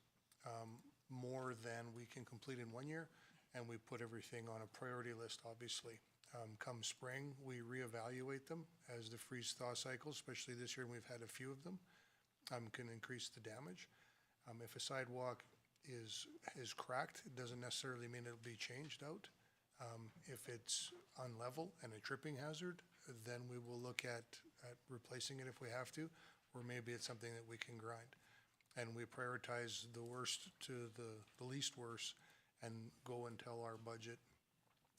Speaker 8: more than we can complete in 1 year, and we put everything on a priority list, obviously. Come spring, we reevaluate them as the freeze-thaw cycle, especially this year, and we've had a few of them, can increase the damage. If a sidewalk is cracked, it doesn't necessarily mean it'll be changed out. If it's unlevel and a tripping hazard, then we will look at replacing it if we have to, or maybe it's something that we can grind. And we prioritize the worst to the least worst and go until our budget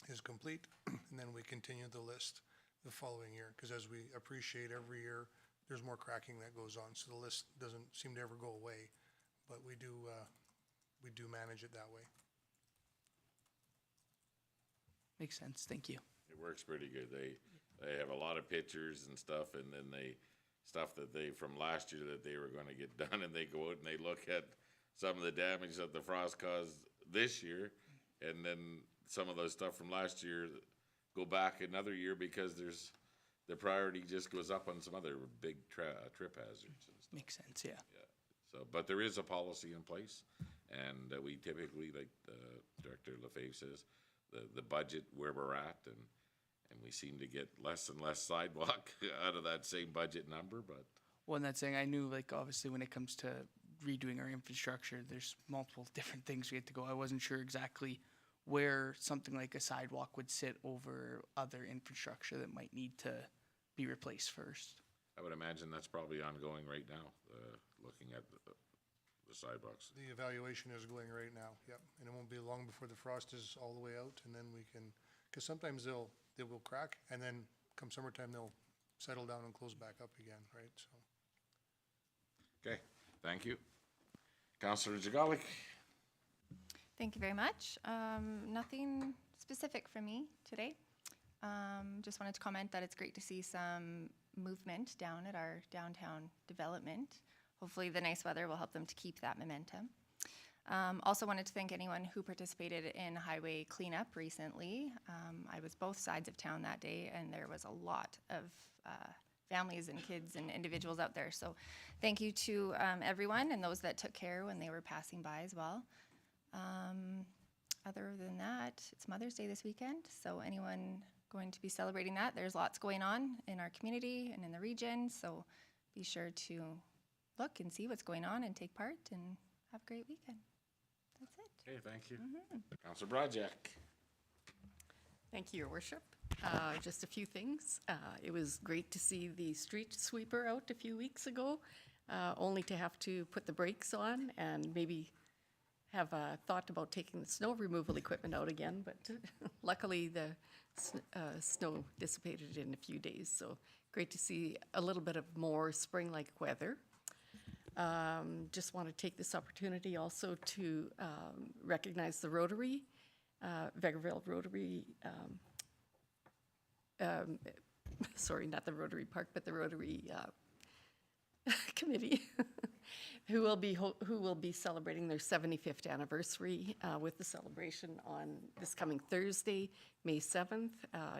Speaker 8: is complete, and then we continue the list the following year. Because as we appreciate, every year, there's more cracking that goes on, so the list doesn't seem to ever go away, but we do manage it that way.
Speaker 13: Makes sense. Thank you.
Speaker 1: It works pretty good. They have a lot of pictures and stuff, and then stuff that from last year that they were gonna get done, and they go out and they look at some of the damage that the frost caused this year, and then some of those stuff from last year go back another year because the priority just goes up on some other big trip hazards and stuff.
Speaker 13: Makes sense, yeah.
Speaker 1: Yeah. So, but there is a policy in place, and we typically, like Director Lefebvre says, the budget where we're at, and we seem to get less and less sidewalk out of that same budget number, but.
Speaker 13: Well, and that's saying I knew, like, obviously when it comes to redoing our infrastructure, there's multiple different things we have to go. I wasn't sure exactly where something like a sidewalk would sit over other infrastructure that might need to be replaced first.
Speaker 1: I would imagine that's probably ongoing right now, looking at the sidewalks.
Speaker 8: The evaluation is going right now, yep. And it won't be long before the frost is all the way out, and then we can, because sometimes they will crack, and then come summertime, they'll settle down and close back up again, right? So.
Speaker 1: Okay, thank you. Councillor Jagalik.
Speaker 11: Thank you very much. Nothing specific from me today. Just wanted to comment that it's great to see some movement down at our downtown development. Hopefully the nice weather will help them to keep that momentum. Also wanted to thank anyone who participated in highway cleanup recently. I was both sides of town that day, and there was a lot of families and kids and individuals out there. So thank you to everyone and those that took care when they were passing by as well. Other than that, it's Mother's Day this weekend, so anyone going to be celebrating that, there's lots going on in our community and in the region, so be sure to look and see what's going on and take part, and have a great weekend. That's it.
Speaker 1: Okay, thank you. Councillor Brajak.
Speaker 12: Thank you, Your Worship. Just a few things. It was great to see the street sweeper out a few weeks ago, only to have to put the brakes on and maybe have thought about taking the snow removal equipment out again, but luckily the snow dissipated in a few days, so great to see a little bit of more spring-like weather. Just want to take this opportunity also to recognize the Rotary, Vegreville Rotary, sorry, not the Rotary Park, but the Rotary Committee, who will be celebrating their 75th anniversary with the celebration on this coming Thursday, May 7th.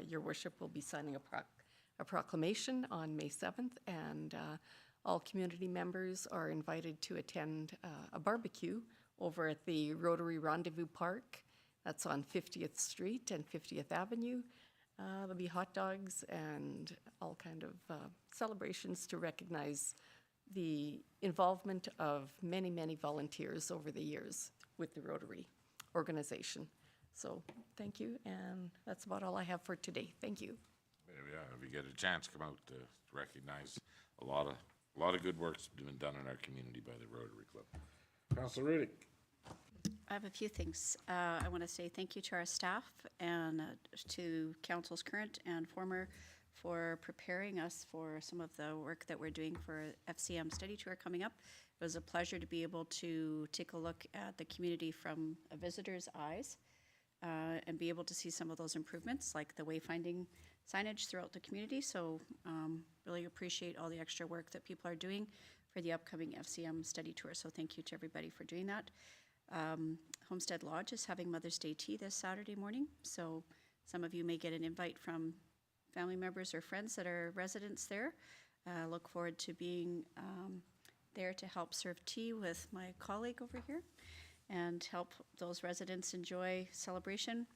Speaker 12: Your Worship will be signing a proclamation on May 7th, and all community members are invited to attend a barbecue over at the Rotary Rendezvous Park. That's on 50th Street and 50th Avenue. There'll be hot dogs and all kind of celebrations to recognize the involvement of many, many volunteers over the years with the Rotary organization. So thank you, and that's about all I have for today. Thank you.
Speaker 1: Yeah, if you get a chance, come out to recognize a lot of good work's been done in our community by the Rotary Club. Councillor Riddick.
Speaker 3: I have a few things. I want to say thank you to our staff and to council's current and former for preparing us for some of the work that we're doing for FCM study tour coming up. It was a pleasure to be able to take a look at the community from a visitor's eyes and be able to see some of those improvements, like the wayfinding signage throughout the community. So really appreciate all the extra work that people are doing for the upcoming FCM study tour. So thank you to everybody for doing that. Homestead Lodge is having Mother's Day tea this Saturday morning. So some of you may get an invite from family members or friends that are residents there. Look forward to being there to help serve tea with my colleague over here and help those residents enjoy celebration.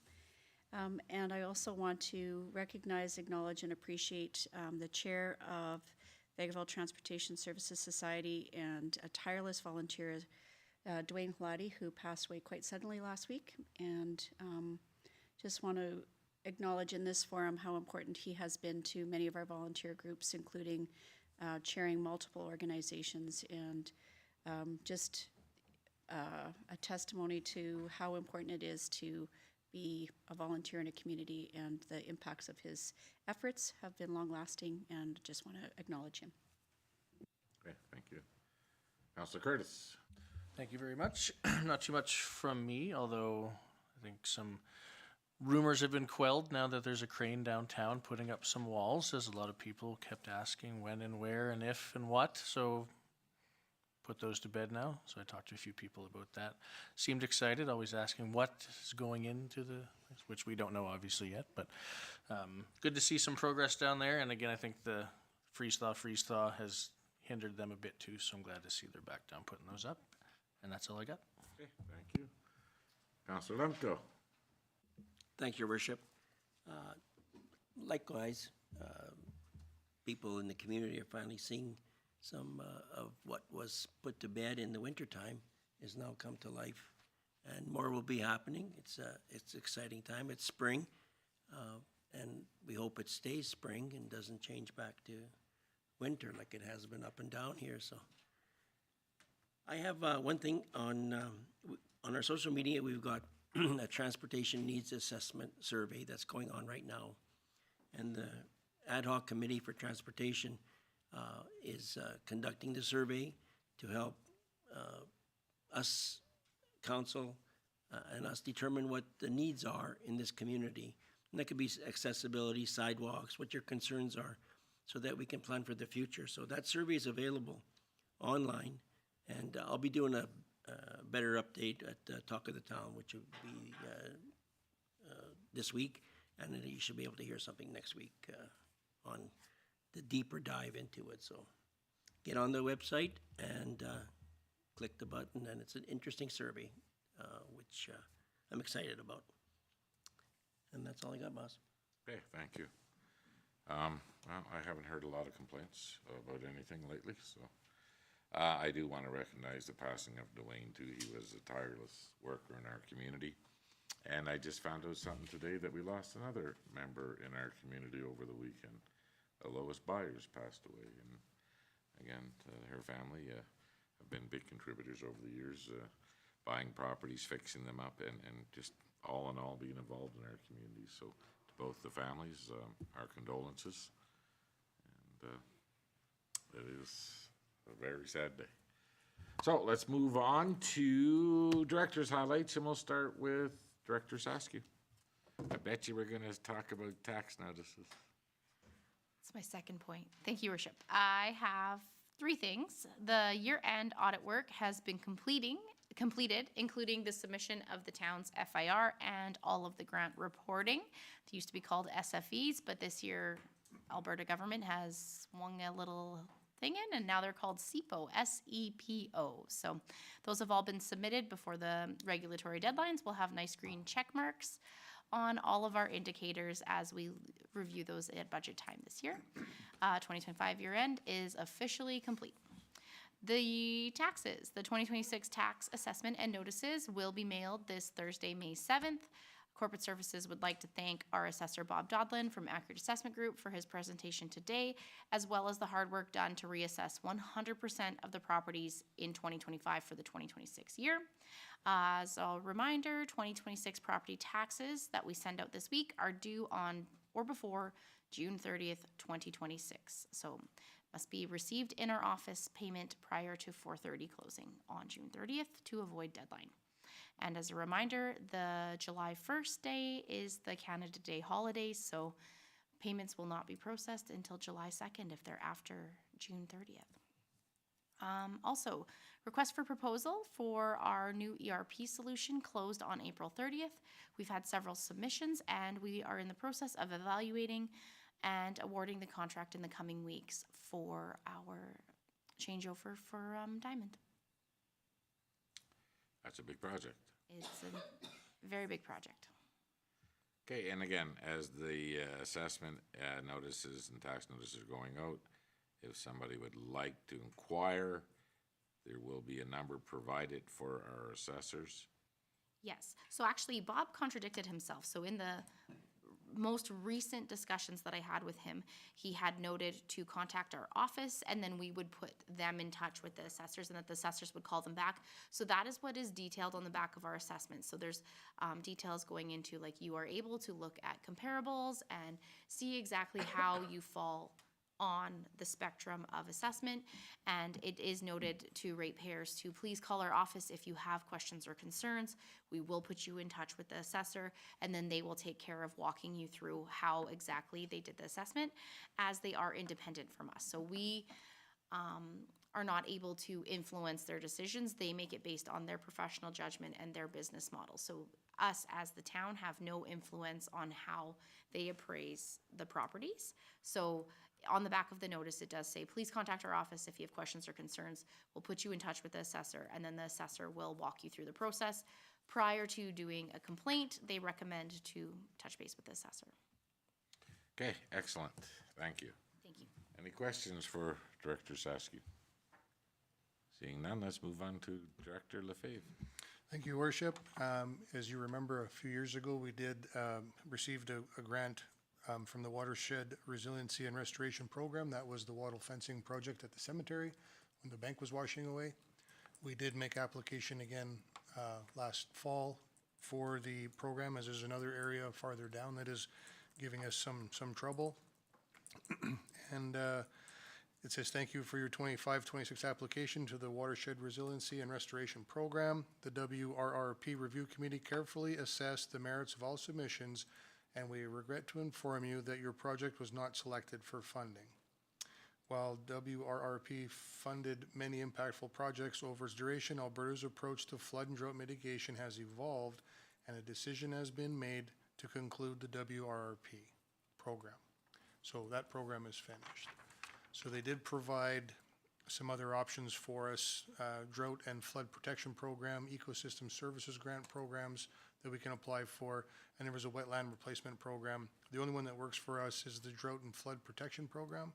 Speaker 3: And I also want to recognize, acknowledge, and appreciate the chair of Vegreville Transportation Services Society and a tireless volunteer, Dwayne Hladi, who passed away quite suddenly last week. And just want to acknowledge in this forum how important he has been to many of our volunteer groups, including chairing multiple organizations, and just a testimony to how important it is to be a volunteer in a community, and the impacts of his efforts have been long-lasting, and just want to acknowledge him.
Speaker 1: Okay, thank you. Councillor Curtis.
Speaker 7: Thank you very much. Not too much from me, although I think some rumors have been quelled now that there's a crane downtown putting up some walls, as a lot of people kept asking when and where and if and what. So put those to bed now. So I talked to a few people about that. Seemed excited, always asking what is going into the, which we don't know obviously yet, but good to see some progress down there. And again, I think the freeze thaw has hindered them a bit too. So I'm glad to see they're back down putting those up. And that's all I got.
Speaker 1: Okay, thank you. Councillor Lemko.
Speaker 14: Thank you, Your Worship. Likewise, people in the community are finally seeing some of what was put to bed in the wintertime is now come to life, and more will be happening. It's exciting time. It's spring, and we hope it stays spring and doesn't change back to winter like it has been up and down here. So I have one thing on our social media. We've got a transportation needs assessment survey that's going on right now, and the ad hoc committee for transportation is conducting the survey to help us, council, and us determine what the needs are in this community. And that could be accessibility, sidewalks, what your concerns are, so that we can plan for the future. So that survey is available online, and I'll be doing a better update at Talk of the Town, which will be this week, and then you should be able to hear something next week on the deeper dive into it. So get on the website and click the button, and it's an interesting survey, which I'm excited about. And that's all I got, boss.
Speaker 1: Okay, thank you. Well, I haven't heard a lot of complaints about anything lately, so I do want to recognize the passing of Dwayne too. He was a tireless worker in our community, and I just found out something today that we lost another member in our community over the weekend. Lois Byers passed away, and again, her family have been big contributors over the years, buying properties, fixing them up, and just all in all being involved in our community. So to both the families, our condolences, and it is a very sad day. So let's move on to director's highlights, and we'll start with Director Saskew. I bet you we're going to talk about tax notices.
Speaker 9: That's my second point. Thank you, Your Worship. I have three things. The year-end audit work has been completed, including the submission of the town's FIR and all of the grant reporting. They used to be called SFEs, but this year Alberta government has swung a little thing in, and now they're called SEPO, S-E-P-O. So those have all been submitted before the regulatory deadlines. We'll have nice green check marks. on all of our indicators as we review those at budget time this year. 2025 year end is officially complete. The taxes, the 2026 tax assessment and notices will be mailed this Thursday, May 7th. Corporate Services would like to thank our assessor Bob Dodlin from Accurate Assessment Group for his presentation today, as well as the hard work done to reassess 100% of the properties in 2025 for the 2026 year. As a reminder, 2026 property taxes that we send out this week are due on or before June 30th, 2026. So must be received in our office payment prior to 4:30 closing on June 30th to avoid deadline. And as a reminder, the July 1st day is the Canada Day holiday, so payments will not be processed until July 2nd if they're after June 30th. Also, request for proposal for our new ERP solution closed on April 30th. We've had several submissions, and we are in the process of evaluating and awarding the contract in the coming weeks for our changeover for Diamond.
Speaker 1: That's a big project.
Speaker 9: It's a very big project.
Speaker 1: Okay, and again, as the assessment notices and tax notices are going out, if somebody would like to inquire, there will be a number provided for our assessors.
Speaker 9: Yes. So actually, Bob contradicted himself. So in the most recent discussions that I had with him, he had noted to contact our office, and then we would put them in touch with the assessors, and that the assessors would call them back. So that is what is detailed on the back of our assessment. So there's details going into, like, you are able to look at comparables and see exactly how you fall on the spectrum of assessment. And it is noted to ratepayers to please call our office if you have questions or concerns. We will put you in touch with the assessor, and then they will take care of walking you through how exactly they did the assessment, as they are independent from us. So we are not able to influence their decisions. They make it based on their professional judgment and their business model. So us as the town have no influence on how they appraise the properties. So on the back of the notice, it does say, please contact our office if you have questions or concerns. We'll put you in touch with the assessor, and then the assessor will walk you through the process. Prior to doing a complaint, they recommend to touch base with the assessor.
Speaker 1: Okay, excellent. Thank you.
Speaker 9: Thank you.
Speaker 1: Any questions for Director Sasky? Seeing none, let's move on to Director Lefebvre.
Speaker 8: Thank you, Worship. As you remember, a few years ago, we did received a grant from the Watershed Resiliency and Restoration Program. That was the wattle fencing project at the cemetery when the bank was washing away. We did make application again last fall for the program, as there's another area farther down that is giving us some trouble. And it says, thank you for your 25-26 application to the Watershed Resiliency and Restoration Program. The WRRP Review Committee carefully assessed the merits of all submissions, and we regret to inform you that your project was not selected for funding. While WRRP funded many impactful projects over its duration, Alberta's approach to flood and drought mitigation has evolved, and a decision has been made to conclude the WRRP program. So that program is finished. So they did provide some other options for us, drought and flood protection program, ecosystem services grant programs that we can apply for, and there was a wetland replacement program. The only one that works for us is the drought and flood protection program,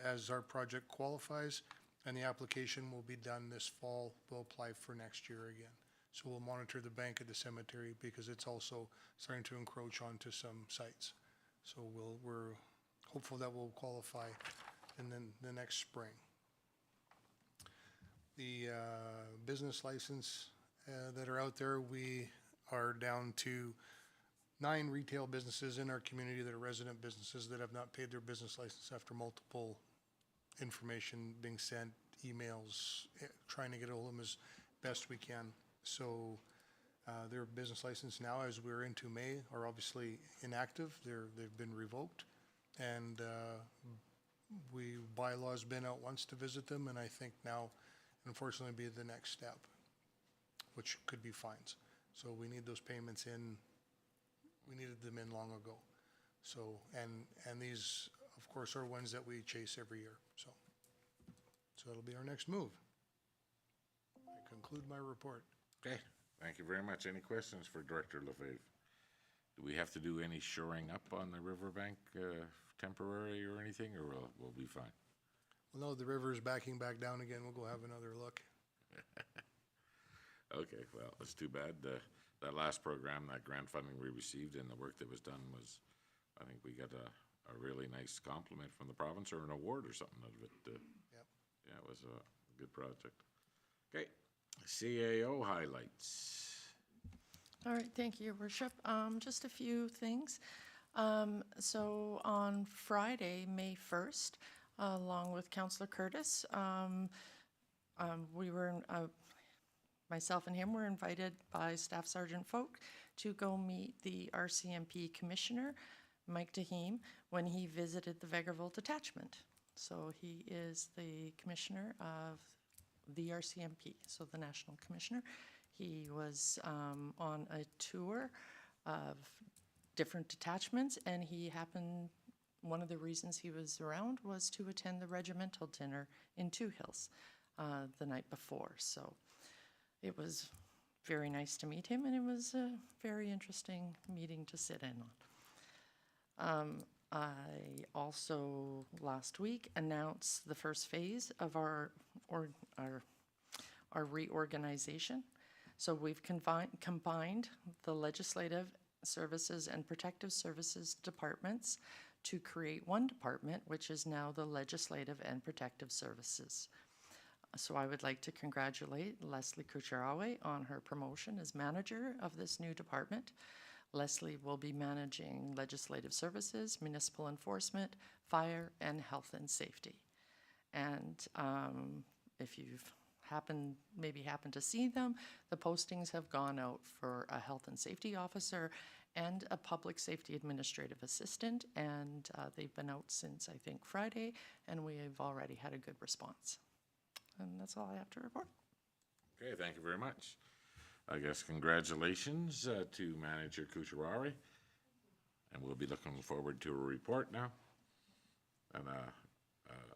Speaker 8: as our project qualifies, and the application will be done this fall. We'll apply for next year again. So we'll monitor the bank at the cemetery because it's also starting to encroach onto some sites. So we're hopeful that will qualify in the next spring. The business license that are out there, we are down to 9 retail businesses in our community that are resident businesses that have not paid their business license after multiple information being sent, emails, trying to get a hold of them as best we can. So their business license now, as we're into May, are obviously inactive. They've been revoked, and bylaws been out once to visit them, and I think now, unfortunately, be the next step, which could be fines. So we need those payments in. We needed them in long ago. So, and these, of course, are ones that we chase every year. So that'll be our next move. I conclude my report.
Speaker 1: Okay, thank you very much. Any questions for Director Lefebvre? Do we have to do any shoring up on the riverbank, temporary or anything, or we'll be fine?
Speaker 8: Well, no, the river is backing back down again. We'll go have another look.
Speaker 1: Okay, well, it's too bad. That last program, that grant funding we received and the work that was done was, I think we got a really nice compliment from the province or an award or something out of it.
Speaker 8: Yep.
Speaker 1: Yeah, it was a good project. Okay, CAO highlights.
Speaker 10: All right, thank you, Your Worship. Just a few things. So on Friday, May 1st, along with Councillor Curtis, we were, myself and him were invited by Staff Sergeant Folk to go meet the RCMP Commissioner, Mike Dahim, when he visited the Vegreville Detachment. So he is the Commissioner of the RCMP, so the National Commissioner. He was on a tour of different detachments, and he happened, one of the reasons he was around was to attend the regimental dinner in Two Hills the night before. So it was very nice to meet him, and it was a very interesting meeting to sit in on. I also, last week, announced the first phase of our reorganization. So we've combined the Legislative Services and Protective Services departments to create one department, which is now the Legislative and Protective Services. So I would like to congratulate Leslie Kucharawe on her promotion as manager of this new department. Leslie will be managing legislative services, municipal enforcement, fire, and health and safety. And if you've maybe happened to see them, the postings have gone out for a health and safety officer and a public safety administrative assistant, and they've been out since, I think, Friday, and we have already had a good response. And that's all I have to report.
Speaker 1: Okay, thank you very much. I guess congratulations to Manager Kucharawe, and we'll be looking forward to a report now, an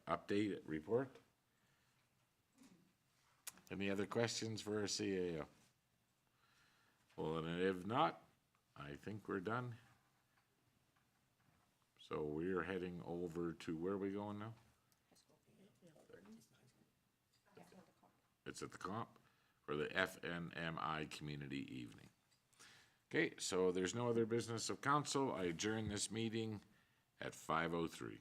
Speaker 1: update report. Any other questions for our CAO? Well, and if not, I think we're done. So we're heading over to, where are we going now? It's at the comp for the FNMI Community Evening. Okay, so there's no other business of council. I adjourn this meeting at 5:03.